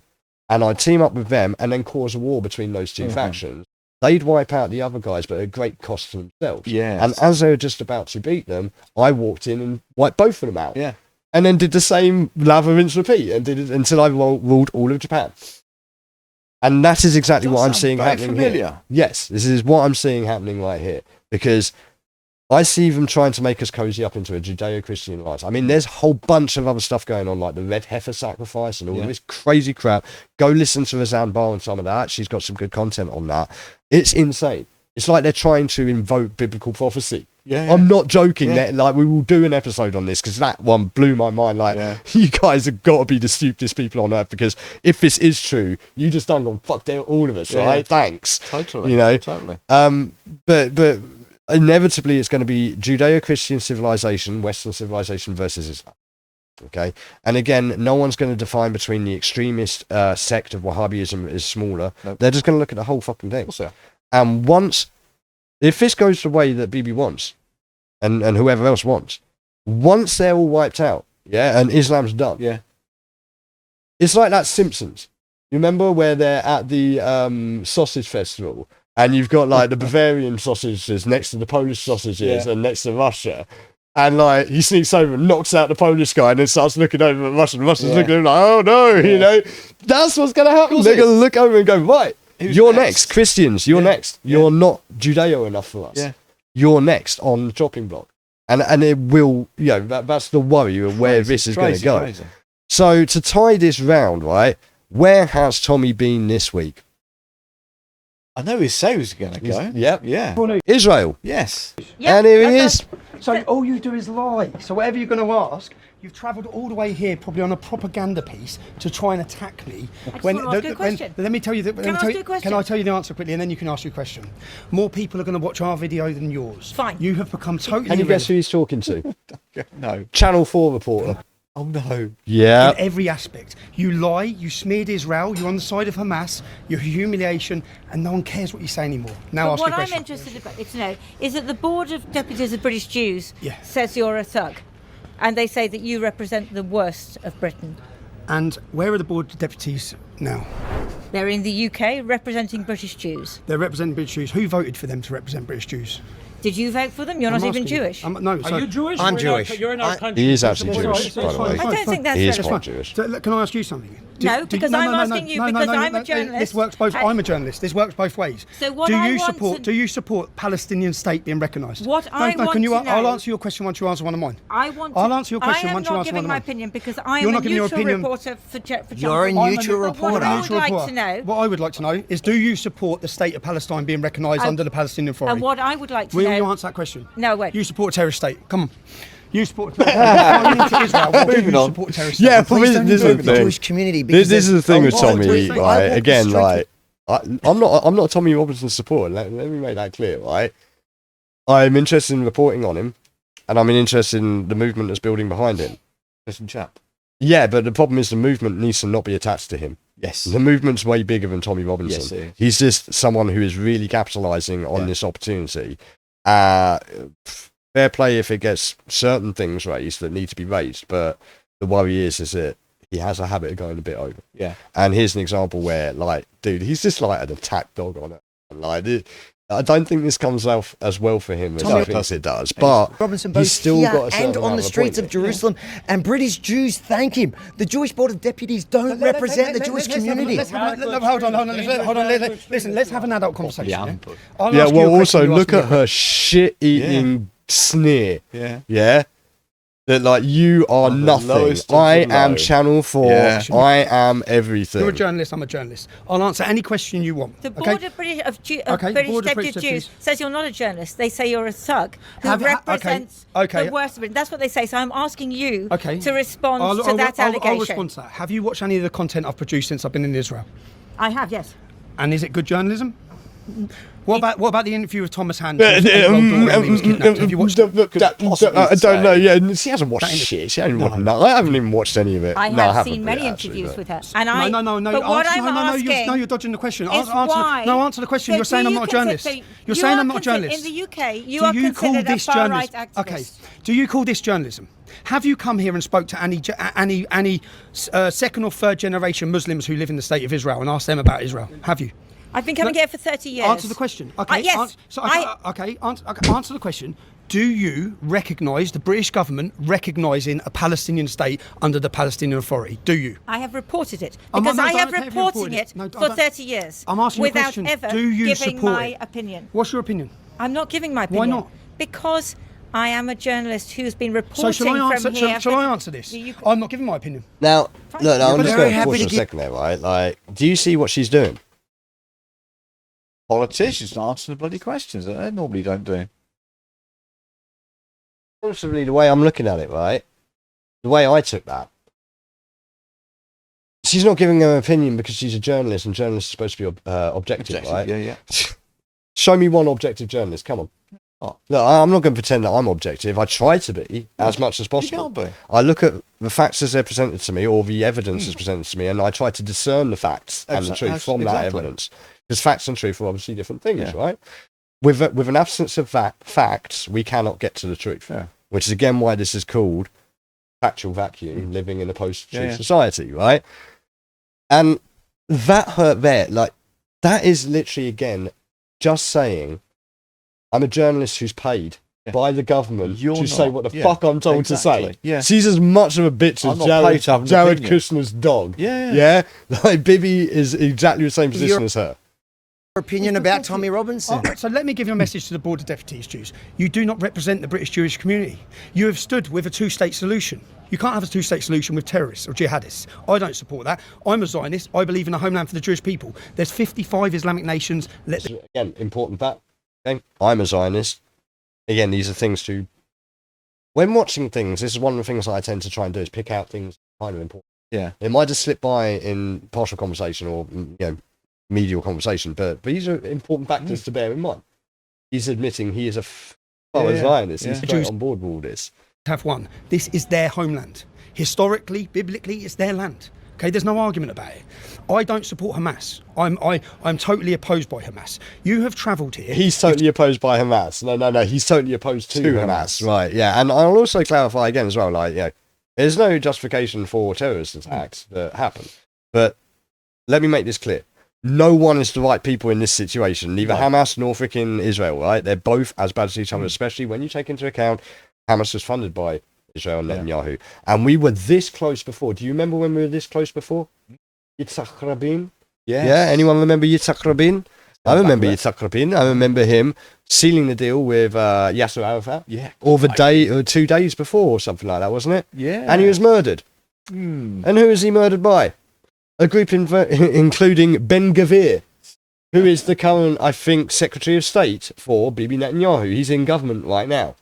And I'd team up with them and then cause a war between those two factions. They'd wipe out the other guys, but at great cost to themselves. Yes. And as they were just about to beat them, I walked in and wiped both of them out. Yeah. And then did the same lather, rinse, repeat, and did it until I ruled all of Japan. And that is exactly what I'm seeing happening here. Yes, this is what I'm seeing happening right here. Because I see them trying to make us cozy up into a Judeo-Christian alliance. I mean, there's a whole bunch of other stuff going on, like the red heifer sacrifice and all this crazy crap. Go listen to Razan Bar and some of that. She's got some good content on that. It's insane. It's like they're trying to invoke biblical prophecy. Yeah. I'm not joking. That, like, we will do an episode on this because that one blew my mind. Like, you guys have got to be the stupidest people on earth, because if this is true, you just done gone fuck all of us, right? Thanks. Totally. You know. Totally. But inevitably it's going to be Judeo-Christian civilization, Western civilization versus Islam. Okay, and again, no one's going to define between the extremist sect of Wahhabism is smaller. Nope. They're just going to look at the whole fucking thing. And once, if this goes the way that Bibi wants, and whoever else wants, once they're all wiped out, and Islam's done, it's like that Simpsons. You remember where they're at the sausage festival, and you've got like the Bavarian sausages next to the Polish sausages and next to Russia. And like he sneaks over and knocks out the Polish guy and then starts looking over at Russian. Russian's looking at him like, oh no, you know. That's what's going to happen. They're going to look over and go, right, you're next. Christians, you're next. You're not Judeo enough for us. You're next on the chopping block. And it will, that's the worry of where this is going to go. Crazy. So to tie this round, right, where has Tommy been this week? I know he said he was going to go. Yep. Yeah. Israel. Yes. And here he is. So all you do is lie. So whatever you're going to ask, you've travelled all the way here, probably on a propaganda piece, to try and attack me. Let me tell you. Can I tell you the answer quickly, and then you can ask your question? More people are going to watch our video than yours. Fine. You have become totally. Can you guess who he's talking to? No. Channel 4 reporter. Oh no. Yeah. In every aspect. You lie, you smeared Israel, you're on the side of Hamas, you're humiliation, and no one cares what you say anymore. Now ask your what question. I'm interested to know is that the Board of Deputies of British Jews Yeah. says you're a thug, and they say that you represent the worst of Britain. And where are the board of deputies now? They're in the UK representing British Jews. They're representing British Jews. Who voted for them to represent British Jews? Did you vote for them? You're I'm not even asking you. Jewish. No, Are you Jewish? I'm We're Jewish. You're in our country. He is actually Jewish, That's by the way. fine. I don't think that's He is fair. quite Jewish. So, can I ask you something? No, because I'm asking you because I'm a journalist. This works both. I'm a journalist. This works both ways. So what do I you want support? to- Do you support Palestinian state being recognised? What I want can you? to I'll know- answer your question once you answer one of mine. I'll answer your question once you I'm not answer giving one my of mine. opinion because I You're am a not giving your neutral opinion. reporter for Channel You're a 4. neutral But reporter. What I would like to know, What I would like to know is, do you support the state of Palestine being recognised under the Palestinian Authority? and what I would like to Will know. you answer that question? No, wait. You support a terrorist state. Come on. You support. Israel. What do you support a terrorist state? Yeah, but this is the thing. Jewish community. This is the thing with Tommy, I right? walk Again, straight like, I'm not a Tommy Robinson supporter. Let me make that clear, right? I'm interested in reporting on him, and I'm interested in the movement that's building behind him. Listen, chap. Yeah, but the problem is the movement needs to not be attached to him. Yes. The movement's way bigger than Tommy Robinson. Yes, it is. He's just someone who is really capitalising on this opportunity. Fair play if it gets certain things raised that need to be raised, but the worry is that he has a habit of going a bit over. Yeah. And here's an example where, like, dude, he's just like an attack dog on it. Like, I don't think this comes out as well for him as I think it does, but Robinson both he's still here got a certain and on amount the of streets of appointment. Jerusalem, and British Jews thank him. The Jewish Board of Deputies don't represent the Jewish community. Hold on. Listen, let's have an adult conversation. Yeah, I'll ask you a well, also question, you look ask me at a her shit-eating sneer. Yeah. That, like, you are nothing. lowest of I the am low. Channel 4. Yeah. I am everything. You're a journalist. I'm a journalist. I'll answer any question you want. The okay? Board of British, Okay, British Board of Deputy British Jews Deputies. says you're not a journalist. They say you're a thug who Have- okay, represents okay. the worst of Britain. That's what they say. So I'm asking you Okay. to respond to that I'll allegation. respond to that. Have you watched any of the content I've produced since I've been in Israel? I have, yes. And is it good journalism? What about the interview with Thomas Hand? I don't know. Yeah. Yeah, she hasn't watched shit. She hasn't watched nothing. I haven't even watched any of it. I No, have haven't, seen many yeah, actually, interviews but- with her. And I, No. But what I'm asking You're dodging the question. is why. Answer the question. So You're saying do I'm you not a consider- journalist. so You're you saying are I'm not a considered- journalist. In the UK, you Do are you call considered a this far-right journalism? activist. Okay. Do you call this journalism? Have you come here and spoke to any second or third generation Muslims who live in the state of Israel and asked them about Israel? Have you? I've been coming here for 30 years. Answer the question. Okay. Yes. Answer the question. Do you recognise the British government recognising a Palestinian state under the Palestinian Authority? Do you? I have reported it Oh, because no, I have don't have reported reported it it. No, for don't- 30 years I'm asking you a without question. ever Do you giving support my it? opinion. What's your opinion? I'm not giving my Why opinion. not? Because I am a journalist who's been reporting So shall I answer? from here. Shall I answer this? I'm not giving my opinion. Now, look, I'm just very going to happy pause to for a give- second there, right? Like, do you see what she's doing? Politicians answering the bloody questions that they normally don't do. Honestly, the way I'm looking at it, right? The way I took that. She's not giving her opinion because she's a journalist, and journalists are supposed to be objective, right? Yeah. Show me one objective journalist. Come on. Oh. Look, I'm not going to pretend that I'm objective. I try to be as much as possible. can't be. I look at the facts as they're presented to me, or the evidence is presented to me, and I try to discern the facts and the truth from that evidence. Because facts and truth are obviously different things, right? With an absence of facts, we cannot get to the truth. Yeah. Which is again why this is called factual vacuum, living in a post-truth Yeah. society, right? And that hurt there, like, that is literally, again, just saying, I'm a journalist who's paid by the government to say what the fuck I'm told to say. Yeah. She's as much of a bitch I'm as not paid to have an Jared opinion. Kushner's dog. Yeah. Yeah? Like, Bibi is exactly the same position as her. opinion about Tommy Robinson. So let me give you a message to the Board of Deputies, Jews. You do not represent the British Jewish community. You have stood with a two-state solution. You can't have a two-state solution with terrorists or jihadists. I don't support that. I'm a Zionist. I believe in a homeland for the Jewish people. There's 55 Islamic nations. Again, important fact. Okay? I'm a Zionist. Again, these are things to... When watching things, this is one of the things I tend to try and do, is pick out things kind of important. Yeah. It might just slip by in partial conversation or, medial conversation, but these are important factors to bear in mind. He's admitting he is a Zionist. He's straight on board with all this. Have one. This is their homeland. Historically, biblically, it's their land. Okay, there's no argument about it. I don't support Hamas. I'm totally opposed by Hamas. You have travelled here. He's totally opposed by Hamas. No. He's totally opposed to Hamas. Right, yeah. And I'll also clarify again as well, there's no justification for terrorist attacks that happen. But let me make this clear. No one is the right people in this situation. Neither Hamas nor freaking Israel, right? They're both as bad as each other, especially when you take into account Hamas was funded by Israel and Netanyahu. And we were this close before. Do you remember when we were this close before? Yitzhak Rabin? Yeah? Anyone remember Yitzhak Rabin? I remember Yitzhak Rabin. I remember him sealing the deal with Yasser Arafat. Yeah. Over 2 days before or something like that, wasn't it? Yeah. And he was murdered. And who was he murdered by? A group including Ben Gvir, who is the current, I think, Secretary of State for Bibi Netanyahu. He's in government right now.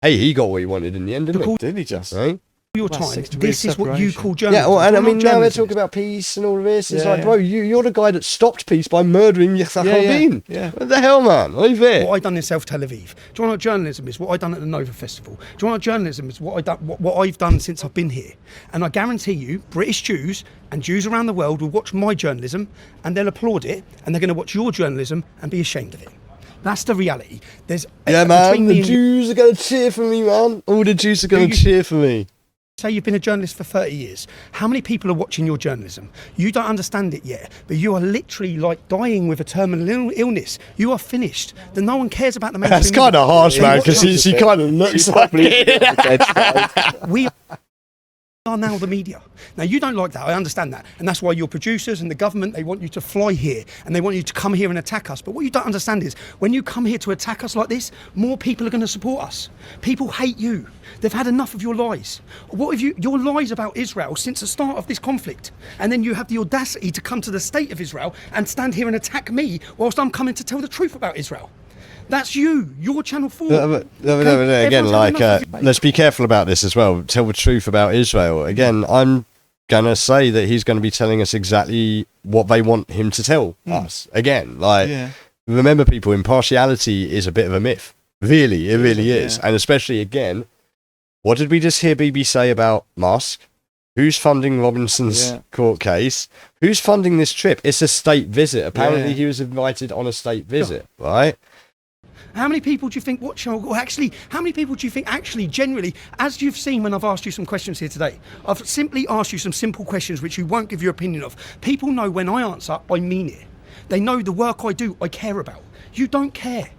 Hey, he got what he wanted in the end, didn't he? Didn't he just? Right? Your time. This is what you call journalism. Yeah, and I mean, now we're talking about peace and all of this. It's like, bro, you're the guy that stopped peace by murdering Yitzhak Rabin. Yeah. What the hell, man? Leave it. What I done in South Tel Aviv. Do you want to know what journalism is? What I done at the Nova Festival. Do you want to know what journalism is? What I've done since I've been here. And I guarantee you, British Jews and Jews around the world will watch my journalism and they'll applaud it, and they're going to watch your journalism and be ashamed of it. That's the reality. Man, the Jews are going to cheer for me, man. All the Jews are going to cheer for me. Say you've been a journalist for 30 years. How many people are watching your journalism? You don't understand it yet, but you are literally like dying with a terminal illness. You are finished. No one cares about the mainstream. That's kind of harsh, man, because she kind of looks like it. We are now the media. Now, you don't like that. I understand that. And that's why your producers and the government, they want you to fly here and they want you to come here and attack us. But what you don't understand is when you come here to attack us like this, more people are going to support us. People hate you. They've had enough of your lies. What have your lies about Israel since the start of this conflict? And then you have the audacity to come to the state of Israel and stand here and attack me whilst I'm coming to tell the truth about Israel. That's you. You're Channel 4. Again, let's be careful about this as well. Tell the truth about Israel. Again, I'm going to say that he's going to be telling us exactly what they want him to tell us. Again, remember, people, impartiality is a bit of a myth. Really, it really is. And especially, again, what did we just hear BB say about Musk? Who's funding Robinson's court case? Who's funding this trip? It's a state visit. Apparently, he was invited on a state visit, right? How many people do you think watch, or actually, how many people do you think actually, generally, as you've seen when I've asked you some questions here today, I've simply asked you some simple questions which you won't give your opinion of. People know when I answer, I mean it. They know the work I do, I care about. You don't care.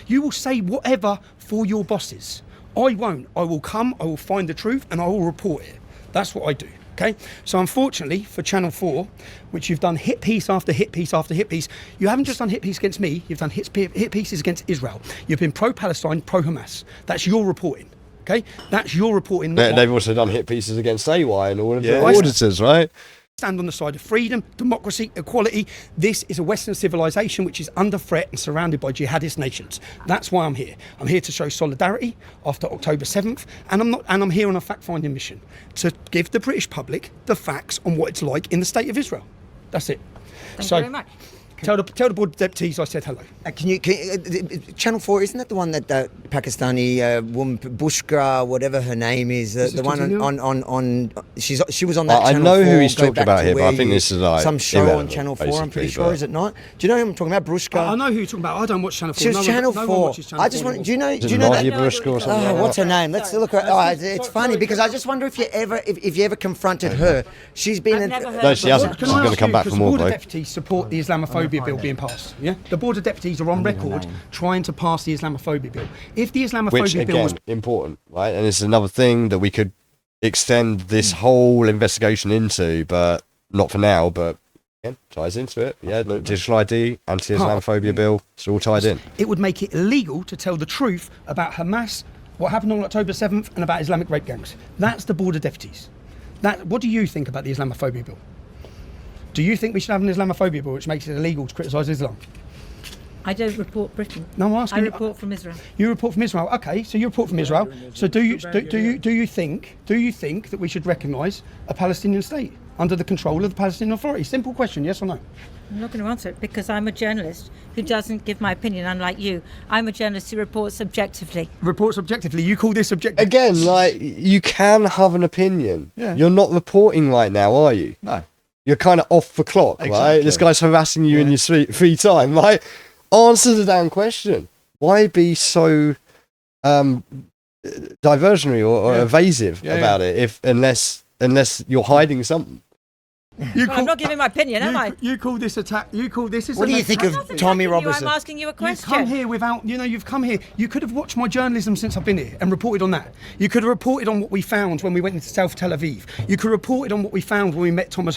You will say whatever for your bosses. I won't. I will come, I will find the truth, and I will report it. That's what I do. Okay, so unfortunately for Channel 4, which you've done hit piece after hit piece after hit piece, you haven't just done hit piece against me, you've done hit pieces against Israel. You've been pro-Palestine, pro-Hamas. That's your reporting. Okay, that's your reporting. They've also done hit pieces against AY and all of the auditors, right? Stand on the side of freedom, democracy, equality. This is a Western civilization which is under threat and surrounded by jihadist nations. That's why I'm here. I'm here to show solidarity after October 7th, and I'm here on a fact-finding mission to give the British public the facts on what it's like in the state of Israel. That's it. Thank you very much. Tell the board of deputies I said hello. Can you Channel 4, isn't that the one that the Pakistani woman, Bushra, whatever her name is, the one on she was on that I Channel know 4, who he's talking about here, but I think this is like some show on Channel 4, I'm pretty sure, is it not? Do you know who I'm talking about, Bushra? I know who you're talking about. I don't watch Channel 4. She was Channel 4. I just want, do you know that? What's her name? Let's look at it's funny because I just wonder if you ever confronted her. She's been No, she hasn't. She's going to come back for more, bro. The deputies support the Islamophobia bill being passed. Yeah, the Board of Deputies are on record trying to pass the Islamophobia bill. If the Islamophobia bill was important, right, and this is another thing that we could extend this whole investigation into, but not for now. But Again, ties into it. Yeah, look, digital ID, anti-Islamophobia bill, it's all tied in. It would make it illegal to tell the truth about Hamas, what happened on October 7th, and about Islamic rape gangs. That's the border deputies. What do you think about the Islamophobia bill? Do you think we should have an Islamophobia bill which makes it illegal to criticise Islam? I don't report Britain. No, I'm asking. I report from Israel. You report from Israel. Okay, so you report from Israel. So do you think that we should recognise a Palestinian state under the control of the Palestinian Authority? Simple question, yes or no? I'm not going to answer it because I'm a journalist who doesn't give my opinion, unlike you. I'm a journalist who reports objectively. Reports objectively. You call this objective? Again, like, you can have an opinion. Yeah. You're not reporting right now, are you? No. You're kind of off the clock, right? Exactly. This guy's harassing you in your free time, right? Answer the damn question. Why be so diversionary or evasive about it unless you're hiding something? I'm not giving my opinion, am I? You call this attack? You call this? What do you think of Tommy Robertson? I'm asking you a question. You've come here without, you've come here. You could have watched my journalism since I've been here and reported on that. You could have reported on what we found when we went into South Tel Aviv. You could have reported on what we found when we met Thomas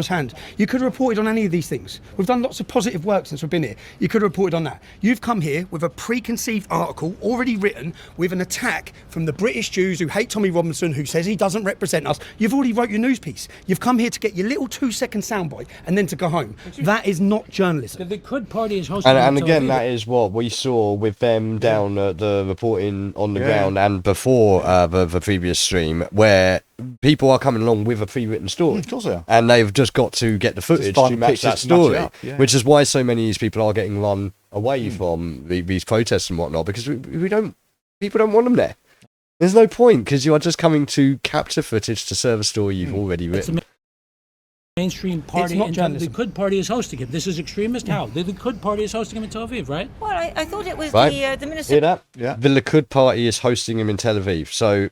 Hand. You could have reported on any of these things. We've done lots of positive work since we've been here. You could have reported on that. You've come here with a preconceived article already written with an attack from the British Jews who hate Tommy Robinson, who says he doesn't represent us. You've already wrote your news piece. You've come here to get your little 2-second soundbite and then to go home. That is not journalism. The Likud party is hosting. And again, that is what we saw with them down at the reporting on the ground and before the previous stream, where people are coming along with a pre-written story. Of course they are. And they've just got to get the footage to match that story, which is why so many of these people are getting run away from these protests and whatnot, because people don't want them there. There's no point, because you are just coming to capture footage to serve a story you've already written. Mainstream party, not and the Likud party is hosting it. This is extremist. How? The Likud party is hosting him in Tel Aviv, right? Well, I thought it was Right. the minister. Hear that? Yeah. The Likud party is hosting him in Tel Aviv. So,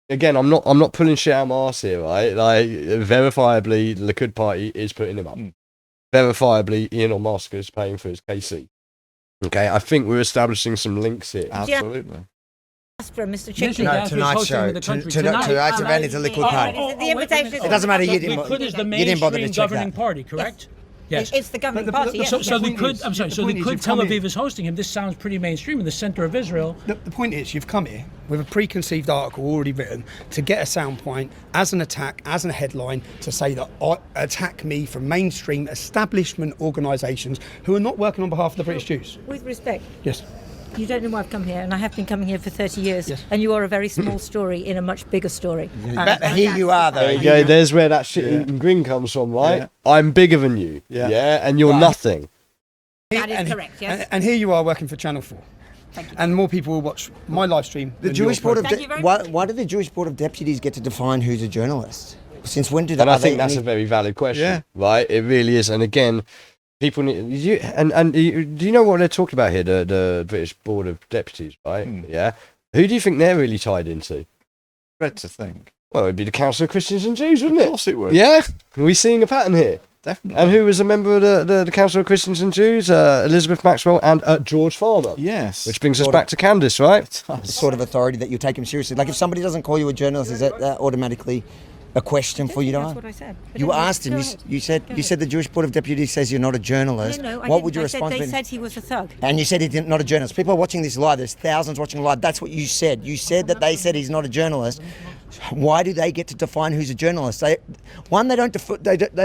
again, I'm not pulling shit out of my arse here, right? Like, verifiably, the Likud party is putting him up. Verifiably, Elon Musk is paying for his KC. Okay, I think we're establishing some links here. Absolutely. Mr. Chicken. No, tonight's show. Tonight's event is a Likud party. The invitation is It doesn't matter. You Likud is the didn't bother to mainstream check governing that. party, correct? Yes. It's the governing party. So yes. Likud, I'm sorry. So Likud Tel Aviv is hosting him. This sounds pretty mainstream in the center of Israel. The point is, you've come here with a preconceived article already written to get a sound point as an attack, as a headline, to say that attack me from mainstream establishment organisations who are not working on behalf of the British Jews. With respect. Yes. You don't know why I've come here, and I have been coming here for 30 years, Yes. and you are a very small story in a much bigger story. But here you are, though. There you go. There's where that shit-eating grin comes from, right? I'm bigger than you. Yeah. And you're nothing. That is correct, yes. And here you are working for Channel 4. Thank you. And more people will watch my live stream. The than Jewish your Board of program. Thank you very much. why do the Jewish Board of Deputies get to define who's a journalist? Since when did And I are they think that's any- a very valid question, right? It really is. And again, people need do you know what they're talking about here? The British Board of Deputies, right? Yeah. Who do you think they're really tied into? Dread to think. Well, it'd be the Council of Christians and Jews, wouldn't it? Of course it would. Yeah. Are we seeing a pattern here? Definitely. And who was a member of the Council of Christians and Jews? Elizabeth Maxwell and George Farmer. Yes. Which brings us back to Candace, right? the sort of authority that you take him seriously? Like if somebody doesn't call you a journalist, is that automatically a question for you to That's ask? what I said. But You anyway, asked him. go You, ahead. you said Go you said the Jewish Board of Deputies says you're not a journalist. No, what would your I response said be? they said he was a thug. And you said he's not a journalist. People are watching this live. There's thousands watching live. That's what you said. You said that they said he's not a journalist. Why do they get to define who's a journalist? They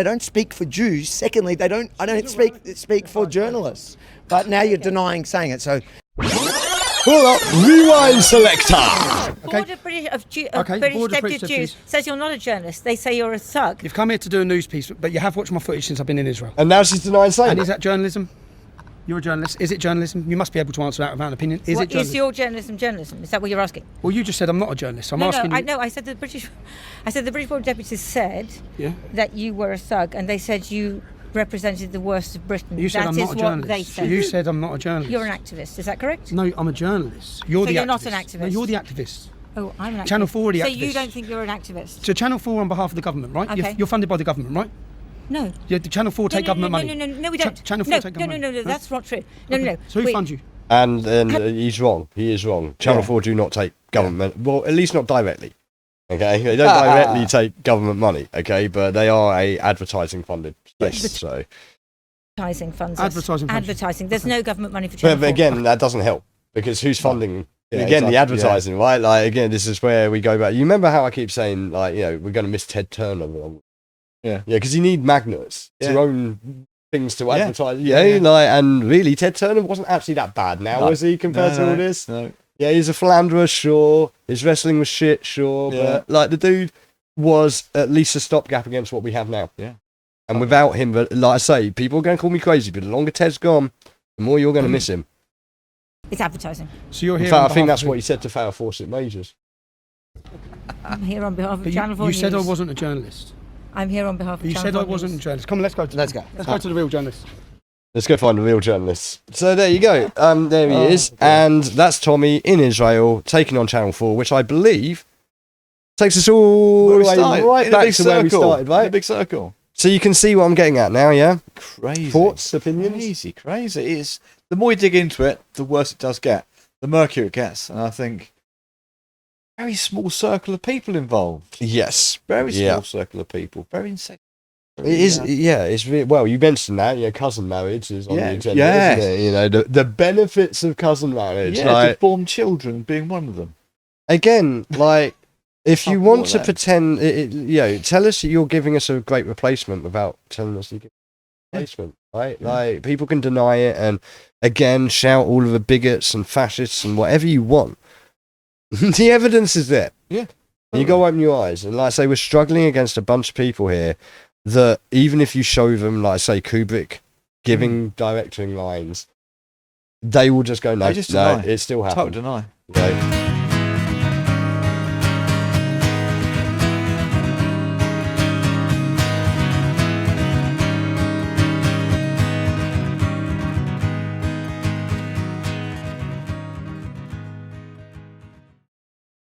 don't speak for Jews. Secondly, I don't speak for journalists. But now you're denying saying it. So hold up, rewind selector. Board of British Deputy Jews says you're not a journalist. They say you're a thug. You've come here to do a news piece, but you have watched my footage since I've been in Israel. And now she's denying saying And it. is that journalism? You're a journalist. Is it journalism? You must be able to answer that without an opinion. Is it journalism? Is your journalism? Is that what you're asking? Well, you just said I'm not a journalist. I'm no, asking you. I said the British Board of Deputies said that you were a thug, and they said you represented the worst of Britain. You said That I'm is not a what journalist. they said. You said I'm not a journalist. You're an activist. Is that correct? No, I'm a journalist. So You're the you're activist. not an activist. No, you're the activist. Oh, I'm an activist. Channel 4 are the So activists. you don't think you're an activist? So Channel 4 on behalf of the government, right? Okay. You're funded by the government, right? No. Yeah, the Channel 4 take government money. No, we don't. Channel 4 no, take government no, money. that's not true. No. So who funds you? And he's wrong. He is wrong. Channel 4 do not take government. Well, at least not directly. Okay, they don't directly take government money. Okay, but they are a advertising funded space. So Advertising funds. Advertising. There's no government money for Channel but again, that doesn't help because who's funding? Yeah, again, exactly, the advertising, right? Like again, this is where we go back. You remember how I keep saying, like, we're going to miss Ted Turner. Yeah, because you need magnets to own things to advertise. Yeah. Like, and really, Ted Turner wasn't actually that bad now, was he, compared to all this? No. Yeah, he's a philanderer, sure. His wrestling was shit, sure. But like the dude was at least a stopgap against what we have now. Yeah. And without him, but like I say, people are going to call me crazy, but the longer Ted's gone, the more you're going to miss him. It's advertising. So you're here. In fact, I think that's what he said to Farrah Fawcett Majors. I'm here on behalf of Channel 4 You News. said I wasn't a journalist. I'm here on behalf of You Channel said I 4 wasn't News. a journalist. Come on, let's go. Let's go. Let's go to the real journalist. Let's go find the real journalist. So there you go. There he is. And that's Tommy in Israel taking on Channel 4, which I believe takes us all the way right back to where we started, right? In a big circle. So you can see what I'm getting at now, yeah? Crazy. Thoughts, opinions? Crazy. It's, the more you dig into it, the worse it does get. The murkier it gets. And I think very small circle of people involved. Yes. Very small circle of people. Very insane. It is, it's really, well, you mentioned that, cousin marriage is on the agenda, yes. isn't it? The benefits of cousin marriage. Yeah, like, to form children being one of them. Again, like, if you want to that. pretend, tell us that you're giving us a great replacement without telling us you give a replacement, right? Like, people can deny it and, again, shout all of the bigots and fascists and whatever you want. The evidence is there. Yeah. You go open your eyes. And like I say, we're struggling against a bunch of people here that even if you show them, like I say, Kubrick giving directing lines, they will just go, no, They just deny. it still happened. Total deny. Okay?